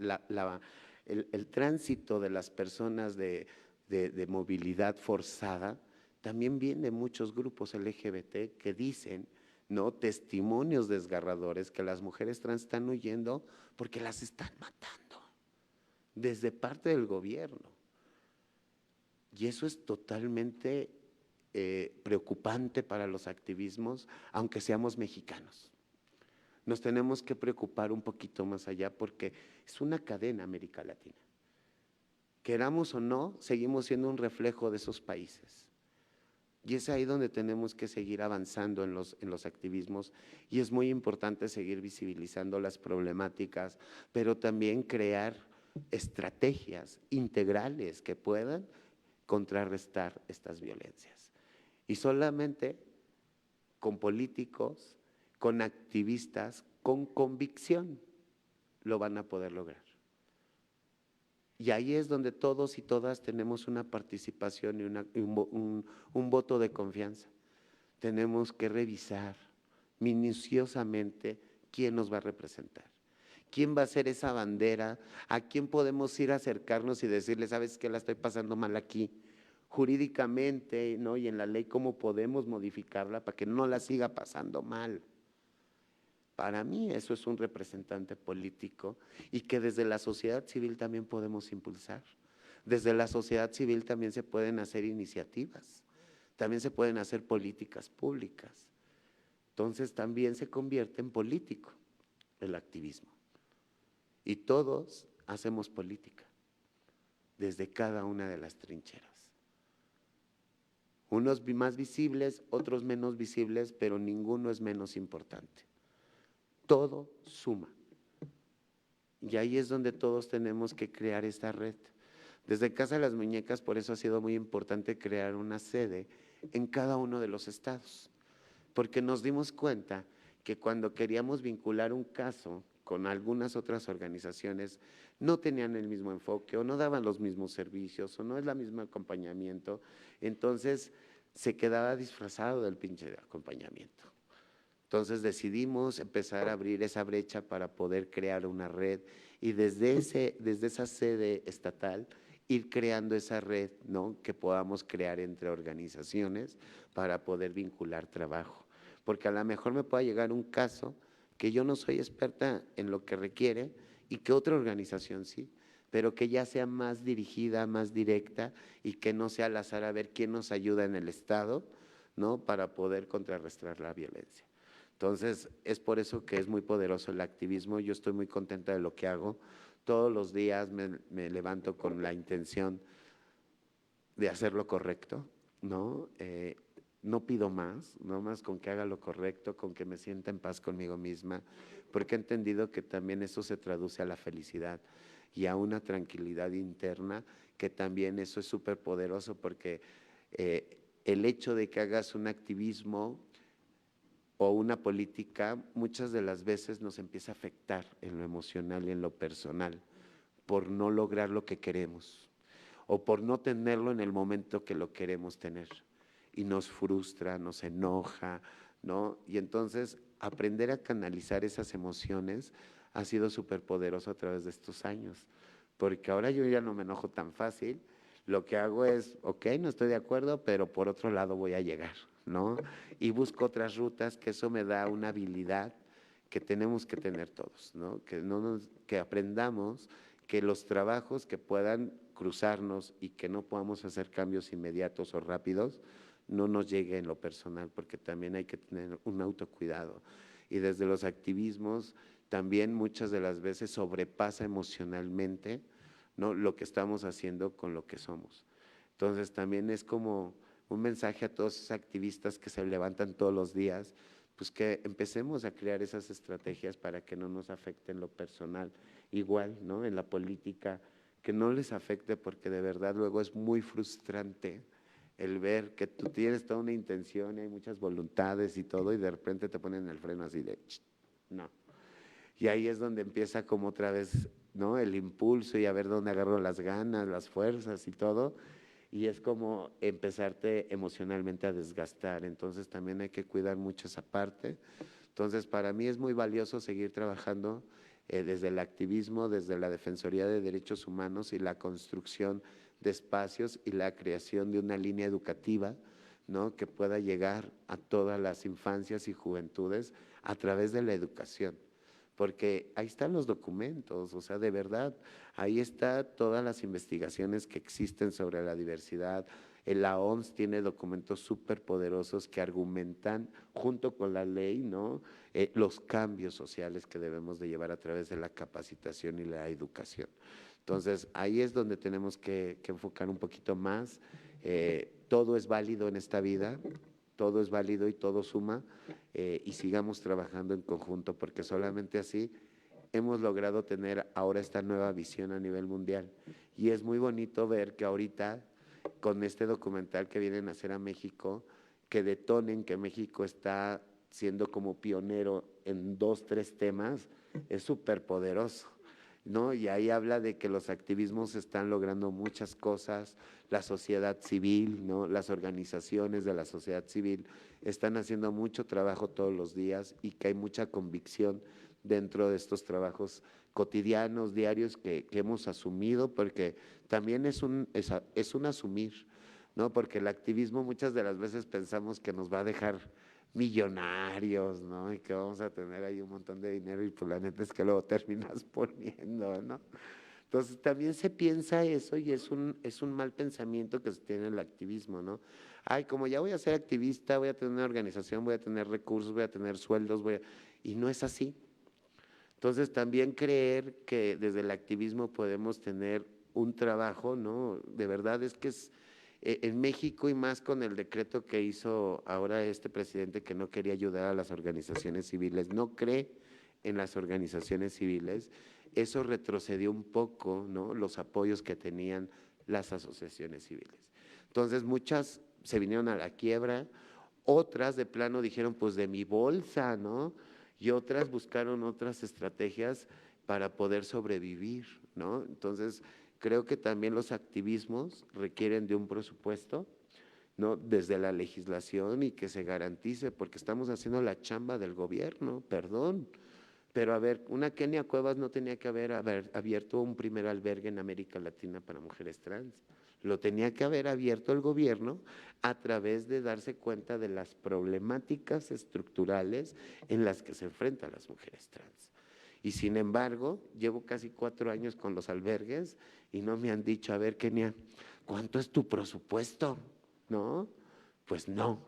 El tránsito de las personas de movilidad forzada también viene de muchos grupos LGBT que dicen, ¿no?, testimonios desgarradores, que las mujeres trans están huyendo porque las están matando desde parte del gobierno. Y eso es totalmente preocupante para los activismos, aunque seamos mexicanos. Nos tenemos que preocupar un poquito más allá porque es una cadena América Latina. Queramos o no, seguimos siendo un reflejo de esos países. Y es ahí donde tenemos que seguir avanzando en los activismos y es muy importante seguir visibilizando las problemáticas, pero también crear estrategias integrales que puedan contrarrestar estas violencias. Y solamente con políticos, con activistas, con convicción lo van a poder lograr. Y ahí es donde todos y todas tenemos una participación y un voto de confianza. Tenemos que revisar minuciosamente quién nos va a representar, quién va a ser esa bandera, a quién podemos ir a acercarnos y decirle, ¿sabes qué? La estoy pasando mal aquí. Jurídicamente, ¿no?, y en la ley, ¿cómo podemos modificarla para que no la siga pasando mal? Para mí eso es un representante político y que desde la sociedad civil también podemos impulsar. Desde la sociedad civil también se pueden hacer iniciativas, también se pueden hacer políticas públicas. Entonces también se convierte en político el activismo. Y todos hacemos política desde cada una de las trincheras. Unos más visibles, otros menos visibles, pero ninguno es menos importante. Todo suma. Y ahí es donde todos tenemos que crear esta red. Desde Casa de las Muñecas, por eso ha sido muy importante crear una sede en cada uno de los estados, porque nos dimos cuenta que cuando queríamos vincular un caso con algunas otras organizaciones, no tenían el mismo enfoque o no daban los mismos servicios o no es el mismo acompañamiento, entonces se quedaba disfrazado del pinche acompañamiento. Entonces decidimos empezar a abrir esa brecha para poder crear una red y desde esa sede estatal ir creando esa red, ¿no?, que podamos crear entre organizaciones para poder vincular trabajo. Porque a lo mejor me pueda llegar un caso que yo no soy experta en lo que requiere y que otra organización sí, pero que ya sea más dirigida, más directa y que no sea al azar a ver quién nos ayuda en el Estado, ¿no?, para poder contrarrestar la violencia. Entonces, es por eso que es muy poderoso el activismo. Yo estoy muy contenta de lo que hago. Todos los días me levanto con la intención de hacer lo correcto, ¿no? No pido más, no más con que haga lo correcto, con que me sienta en paz conmigo misma, porque he entendido que también eso se traduce a la felicidad y a una tranquilidad interna, que también eso es súper poderoso, porque el hecho de que hagas un activismo o una política muchas de las veces nos empieza a afectar en lo emocional y en lo personal por no lograr lo que queremos o por no tenerlo en el momento que lo queremos tener y nos frustra, nos enoja, ¿no? Y entonces aprender a canalizar esas emociones ha sido súper poderoso a través de estos años, porque ahora yo ya no me enojo tan fácil. Lo que hago es, ok, no estoy de acuerdo, pero por otro lado voy a llegar, ¿no? Y busco otras rutas, que eso me da una habilidad que tenemos que tener todos, ¿no? Que aprendamos que los trabajos que puedan cruzarnos y que no podamos hacer cambios inmediatos o rápidos, no nos llegue en lo personal, porque también hay que tener un autocuidado. Y desde los activismos también muchas de las veces sobrepasa emocionalmente, ¿no?, lo que estamos haciendo con lo que somos. Entonces también es como un mensaje a todos esos activistas que se levantan todos los días, pues que empecemos a crear esas estrategias para que no nos afecte en lo personal. Igual, ¿no? En la política, que no les afecte, porque de verdad luego es muy frustrante el ver que tú tienes toda una intención y hay muchas voluntades y todo, y de repente te ponen el freno así de, no. Y ahí es donde empieza como otra vez, ¿no? El impulso y a ver dónde agarro las ganas, las fuerzas y todo. Y es como empezarte emocionalmente a desgastar. Entonces también hay que cuidar mucho esa parte. Entonces para mí es muy valioso seguir trabajando desde el activismo, desde la Defensoría de Derechos Humanos y la construcción de espacios y la creación de una línea educativa, ¿no? Que pueda llegar a todas las infancias y juventudes a través de la educación. Porque ahí están los documentos, o sea, de verdad, ahí está todas las investigaciones que existen sobre la diversidad. La OMS tiene documentos súper poderosos que argumentan junto con la ley, ¿no? Los cambios sociales que debemos de llevar a través de la capacitación y la educación. Entonces, ahí es donde tenemos que enfocar un poquito más. Todo es válido en esta vida, todo es válido y todo suma, y sigamos trabajando en conjunto, porque solamente así hemos logrado tener ahora esta nueva visión a nivel mundial. Y es muy bonito ver que ahorita, con este documental que vienen a hacer a México, que detonen que México está siendo como pionero en 2, 3 temas, es súper poderoso, ¿no? Y ahí habla de que los activismos están logrando muchas cosas, la sociedad civil, ¿no? Las organizaciones de la sociedad civil están haciendo mucho trabajo todos los días y que hay mucha convicción dentro de estos trabajos cotidianos, diarios que hemos asumido, porque también es un asumir, ¿no? Porque el activismo muchas de las veces pensamos que nos va a dejar millonarios, ¿no? Y que vamos a tener ahí un montón de dinero y pues la neta es que luego terminas poniendo, ¿no? Entonces también se piensa eso y es un mal pensamiento que se tiene en el activismo, ¿no? Ay, como ya voy a ser activista, voy a tener una organización, voy a tener recursos, voy a tener sueldos, y no es así. Entonces también creer que desde el activismo podemos tener un trabajo, ¿no? De verdad es que es en México y más con el decreto que hizo ahora este presidente que no quería ayudar a las organizaciones civiles, no cree en las organizaciones civiles, eso retrocedió un poco, ¿no? Los apoyos que tenían las asociaciones civiles. Entonces muchas se vinieron a la quiebra, otras de plano dijeron pues de mi bolsa, ¿no? Y otras buscaron otras estrategias para poder sobrevivir, ¿no? Entonces creo que también los activismos requieren de un presupuesto, ¿no? Desde la legislación y que se garantice, porque estamos haciendo la chamba del gobierno, perdón. Pero a ver, una Kenia Cuevas no tenía que haber abierto un primer albergue en América Latina para mujeres trans. Lo tenía que haber abierto el gobierno a través de darse cuenta de las problemáticas estructurales en las que se enfrentan las mujeres trans. Y sin embargo, llevo casi 4 años con los albergues y no me han dicho, a ver, Kenia, ¿cuánto es tu presupuesto? ¿No? Pues no.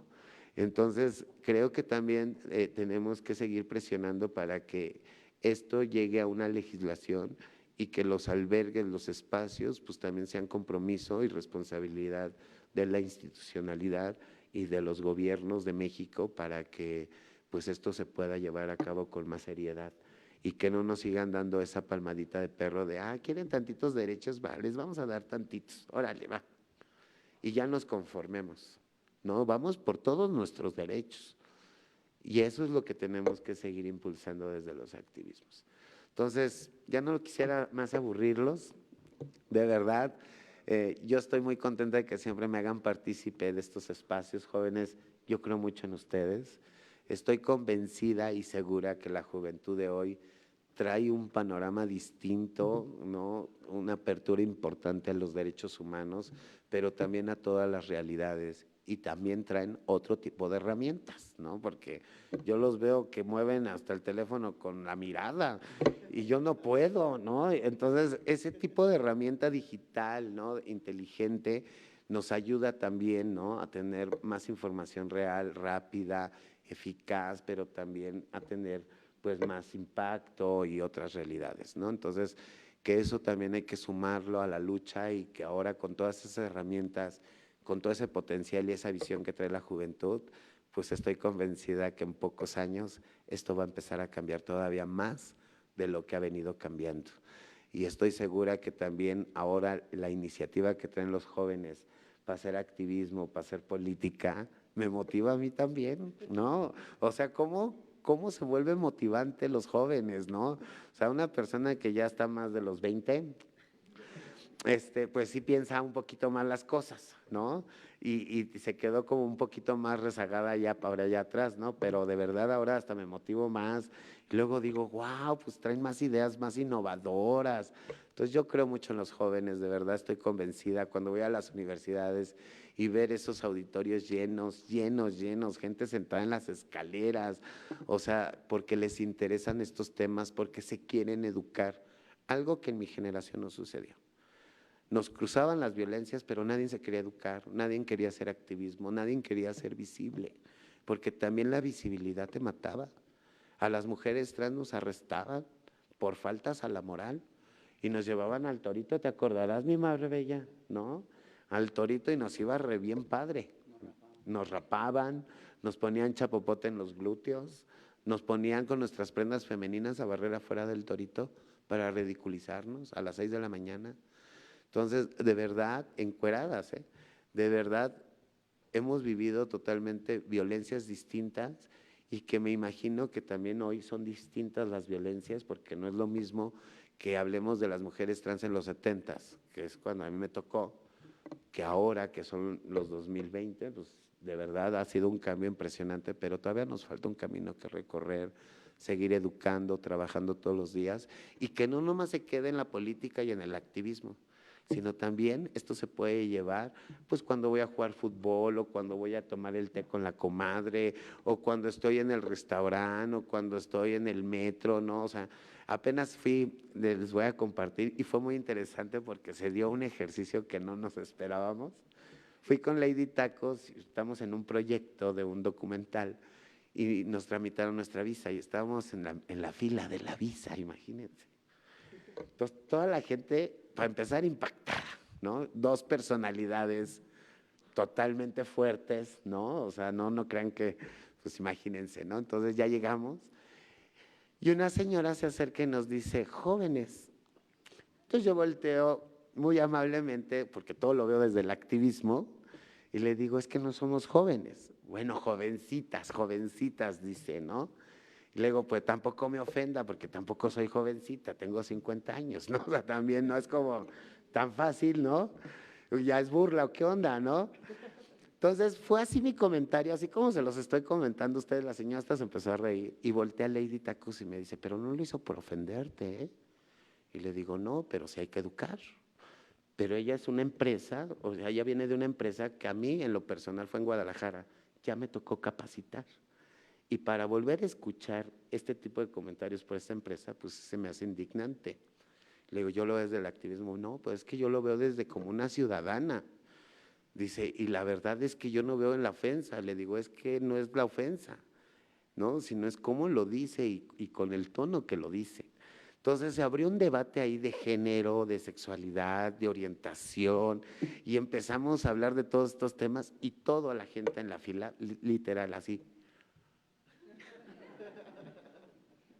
Entonces, creo que también tenemos que seguir presionando para que esto llegue a una legislación y que los albergues, los espacios, pues también sean compromiso y responsabilidad de la institucionalidad y de los gobiernos de México para que pues esto se pueda llevar a cabo con más seriedad y que no nos sigan dando esa palmadita de perro de, quieren tantitos derechos, va, les vamos a dar tantitos, órale, va. Y ya nos conformemos, ¿no? Vamos por todos nuestros derechos. Y eso es lo que tenemos que seguir impulsando desde los activismos. Entonces, ya no quisiera más aburrirlos, de verdad. Yo estoy muy contenta de que siempre me hagan partícipe de estos espacios, jóvenes. Yo creo mucho en ustedes. Estoy convencida y segura que la juventud de hoy trae un panorama distinto, ¿no? Una apertura importante a los derechos humanos, pero también a todas las realidades. Y también traen otro tipo de herramientas, ¿no? Porque yo los veo que mueven hasta el teléfono con la mirada y yo no puedo, ¿no? Entonces, ese tipo de herramienta digital, ¿no? Inteligente, nos ayuda también, ¿no? A tener más información real, rápida, eficaz, pero también a tener pues más impacto y otras realidades, ¿no? Entonces, que eso también hay que sumarlo a la lucha y que ahora con todas esas herramientas, con todo ese potencial y esa visión que trae la juventud, pues estoy convencida que en pocos años esto va a empezar a cambiar todavía más de lo que ha venido cambiando. Y estoy segura que también ahora la iniciativa que traen los jóvenes para hacer activismo, para hacer política, me motiva a mí también, ¿no? O sea, ¿cómo se vuelve motivante los jóvenes, no? O sea, una persona que ya está más de los 20, pues sí piensa un poquito más las cosas, ¿no? Y se quedó como un poquito más rezagada ya para allá atrás, ¿no? Pero de verdad ahora hasta me motivo más. Y luego digo, wow, pues traen más ideas más innovadoras. Entonces yo creo mucho en los jóvenes, de verdad estoy convencida. Cuando voy a las universidades y ver esos auditorios llenos, llenos, llenos, gente sentada en las escaleras, o sea, porque les interesan estos temas, porque se quieren educar, algo que en mi generación no sucedió. Nos cruzaban las violencias, pero nadie se quería educar, nadie quería hacer activismo, nadie quería ser visible, porque también la visibilidad te mataba. A las mujeres trans nos arrestaban por faltas a la moral y nos llevaban al torito, ¿te acordarás, mi madre bella? ¿No? Al torito y nos iba re bien padre. Nos rapaban, nos ponían chapopote en los glúteos, nos ponían con nuestras prendas femeninas a barrer afuera del torito para ridiculizarnos a las 6 de la mañana. Entonces, de verdad, encueradas, de verdad, hemos vivido totalmente violencias distintas y que me imagino que también hoy son distintas las violencias, porque no es lo mismo que hablemos de las mujeres trans en los 70s, que es cuando a mí me tocó, que ahora, que son los 2020, pues de verdad ha sido un cambio impresionante, pero todavía nos falta un camino que recorrer, seguir educando, trabajando todos los días y que no nomás se quede en la política y en el activismo, sino también esto se puede llevar pues cuando voy a jugar fútbol o cuando voy a tomar el té con la comadre o cuando estoy en el restaurante o cuando estoy en el metro, ¿no? O sea, apenas les voy a compartir y fue muy interesante porque se dio un ejercicio que no nos esperábamos. Fui con Lady Tacos, estamos en un proyecto de un documental y nos tramitaron nuestra visa y estábamos en la fila de la visa, imagínense. Entonces, toda la gente, para empezar, impactada, ¿no? Dos personalidades totalmente fuertes, ¿no? O sea, no crean que, pues imagínense, ¿no? Entonces ya llegamos y una señora se acerca y nos dice, jóvenes. Entonces yo volteo muy amablemente, porque todo lo veo desde el activismo, y le digo, es que no somos jóvenes. Bueno, jovencitas, dice, ¿no? Y luego, pues tampoco me ofenda porque tampoco soy jovencita, tengo 50 años, ¿no? O sea, también no es como tan fácil, ¿no? Ya es burla o qué onda, ¿no? Entonces fue así mi comentario, así como se los estoy comentando a ustedes, la señora hasta se empezó a reír y volteé a Lady Tacos y me dice, pero no lo hizo por ofenderte, ¿eh? Y le digo, no, pero sí hay que educar. Pero ella es una empresa, o sea, ella viene de una empresa que a mí en lo personal fue en Guadalajara, ya me tocó capacitar. Y para volver a escuchar este tipo de comentarios por esta empresa, pues se me hace indignante. Le digo, yo lo veo desde el activismo, no, pues es que yo lo veo desde como una ciudadana. Dice, y la verdad es que yo no veo en la ofensa. Le digo, es que no es la ofensa, ¿no? Sino es cómo lo dice y con el tono que lo dice. Entonces se abrió un debate ahí de género, de sexualidad, de orientación y empezamos a hablar de todos estos temas y toda la gente en la fila, literal, así.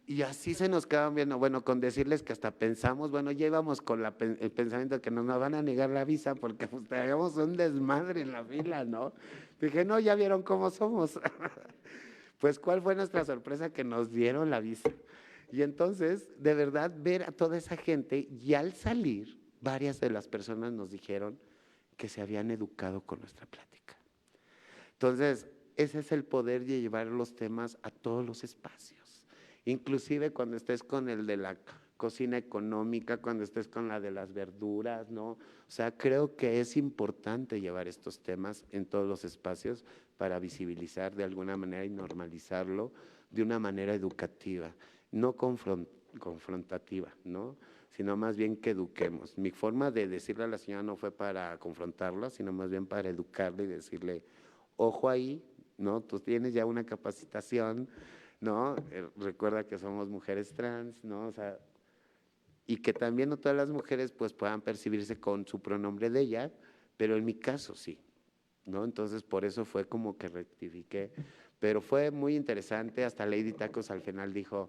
Y así se nos quedaban viendo, bueno, con decirles que hasta pensamos, bueno, ya íbamos con el pensamiento de que nos van a negar la visa porque pues traíamos un desmadre en la fila, ¿no? Dije, no, ya vieron cómo somos. Pues, ¿cuál fue nuestra sorpresa? Que nos dieron la visa. Y entonces, de verdad, ver a toda esa gente y al salir, varias de las personas nos dijeron que se habían educado con nuestra plática. Entonces, ese es el poder de llevar los temas a todos los espacios. Inclusive cuando estés con el de la cocina económica, cuando estés con la de las verduras, ¿no? O sea, creo que es importante llevar estos temas en todos los espacios para visibilizar de alguna manera y normalizarlo de una manera educativa, no confrontativa, ¿no? Sino más bien que eduquemos. Mi forma de decirle a la señora no fue para confrontarla, sino más bien para educarle y decirle, ojo ahí, ¿no? Tú tienes ya una capacitación, ¿no? Recuerda que somos mujeres trans, ¿no? O sea, y que también no todas las mujeres pues puedan percibirse con su pronombre de ella, pero en mi caso sí, ¿no? Entonces por eso fue como que rectifiqué, pero fue muy interesante, hasta Lady Tacos al final dijo,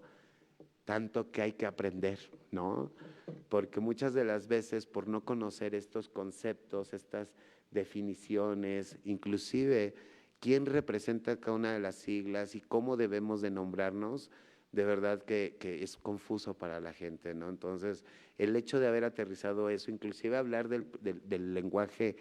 tanto que hay que aprender, ¿no? Porque muchas de las veces por no conocer estos conceptos, estas definiciones, inclusive quién representa cada una de las siglas y cómo debemos de nombrarnos, de verdad que es confuso para la gente, ¿no? Entonces, el hecho de haber aterrizado eso, inclusive hablar del lenguaje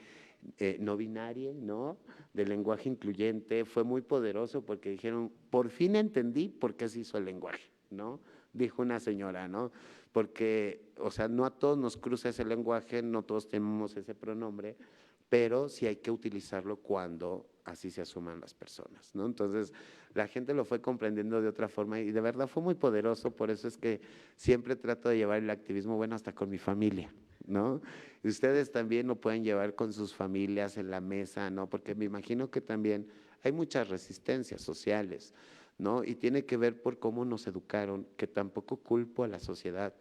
no binario, ¿no? Del lenguaje incluyente, fue muy poderoso porque dijeron, por fin entendí por qué se hizo el lenguaje, ¿no? Dijo una señora, ¿no? Porque, o sea, no a todos nos cruza ese lenguaje, no todos tenemos ese pronombre, pero sí hay que utilizarlo cuando así se asuman las personas, ¿no? Entonces, la gente lo fue comprendiendo de otra forma y de verdad fue muy poderoso, por eso es que siempre trato de llevar el activismo, bueno, hasta con mi familia, ¿no? Y ustedes también lo pueden llevar con sus familias en la mesa, ¿no? Porque me imagino que también hay muchas resistencias sociales, ¿no? Y tiene que ver por cómo nos educaron, que tampoco culpo a la sociedad,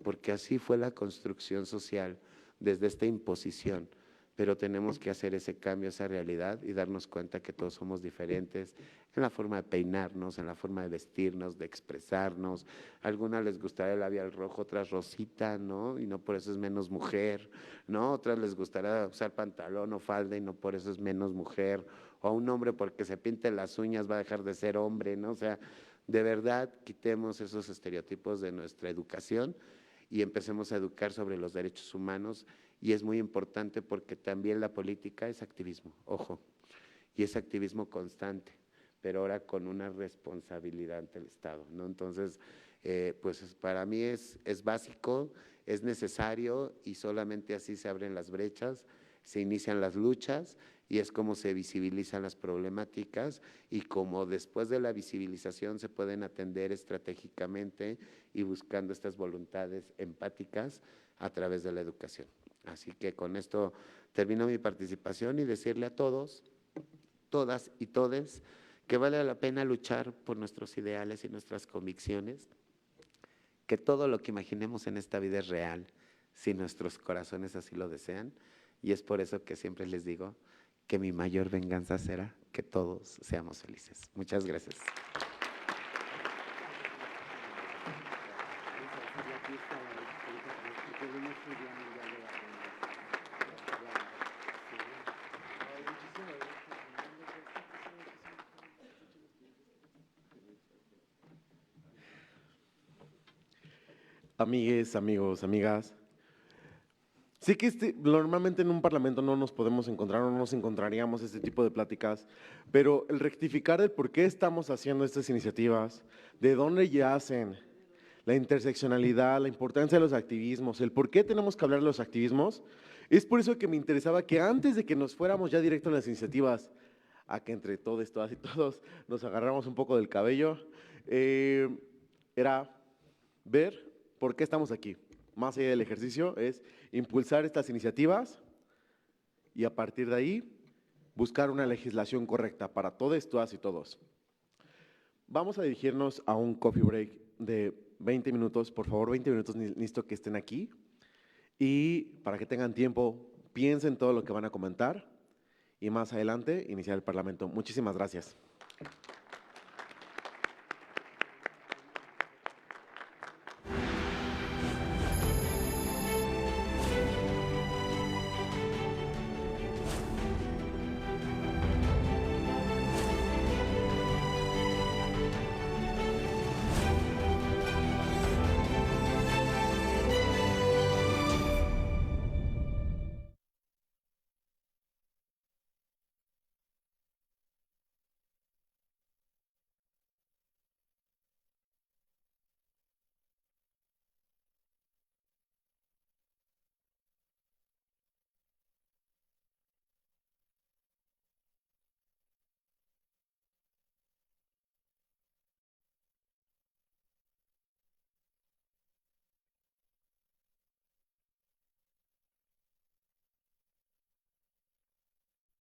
porque así fue la construcción social desde esta imposición, pero tenemos que hacer ese cambio, esa realidad y darnos cuenta que todos somos diferentes en la forma de peinarnos, en la forma de vestirnos, de expresarnos. A algunas les gustará el labial rojo, otras rosita, ¿no? Y no por eso es menos mujer, ¿no? Otras les gustará usar pantalón o falda y no por eso es menos mujer. O a un hombre porque se pinte las uñas va a dejar de ser hombre, ¿no? O sea, de verdad quitemos esos estereotipos de nuestra educación y empecemos a educar sobre los derechos humanos. Y es muy importante porque también la política es activismo, ojo, y es activismo constante, pero ahora con una responsabilidad ante el Estado, ¿no? Entonces, pues para mí es básico, es necesario y solamente así se abren las brechas, se inician las luchas y es como se visibilizan las problemáticas y como después de la visibilización se pueden atender estratégicamente y buscando estas voluntades empáticas a través de la educación. Así que con esto termino mi participación y decirle a todos, todas y todes, que vale la pena luchar por nuestros ideales y nuestras convicciones, que todo lo que imaginemos en esta vida es real, si nuestros corazones así lo desean, y es por eso que siempre les digo que mi mayor venganza será que todos seamos felices. Muchas gracias. Amigues, amigos, amigas, sé que normalmente en un parlamento no nos podemos encontrar o no nos encontraríamos este tipo de pláticas, pero el rectificar el por qué estamos haciendo estas iniciativas, de dónde yacen, la interseccionalidad, la importancia de los activismos, el por qué tenemos que hablar de los activismos, es por eso que me interesaba que antes de que nos fuéramos ya directo a las iniciativas, a que entre todos, todas y todos nos agarramos un poco del cabello, era ver por qué estamos aquí. Más allá del ejercicio, es impulsar estas iniciativas y a partir de ahí buscar una legislación correcta para todos, todas y todos. Vamos a dirigirnos a un coffee break de 20 minutos. Por favor, 20 minutos, necesito que estén aquí. Y para que tengan tiempo, piensen todo lo que van a comentar y más adelante iniciar el Parlamento. Muchísimas gracias.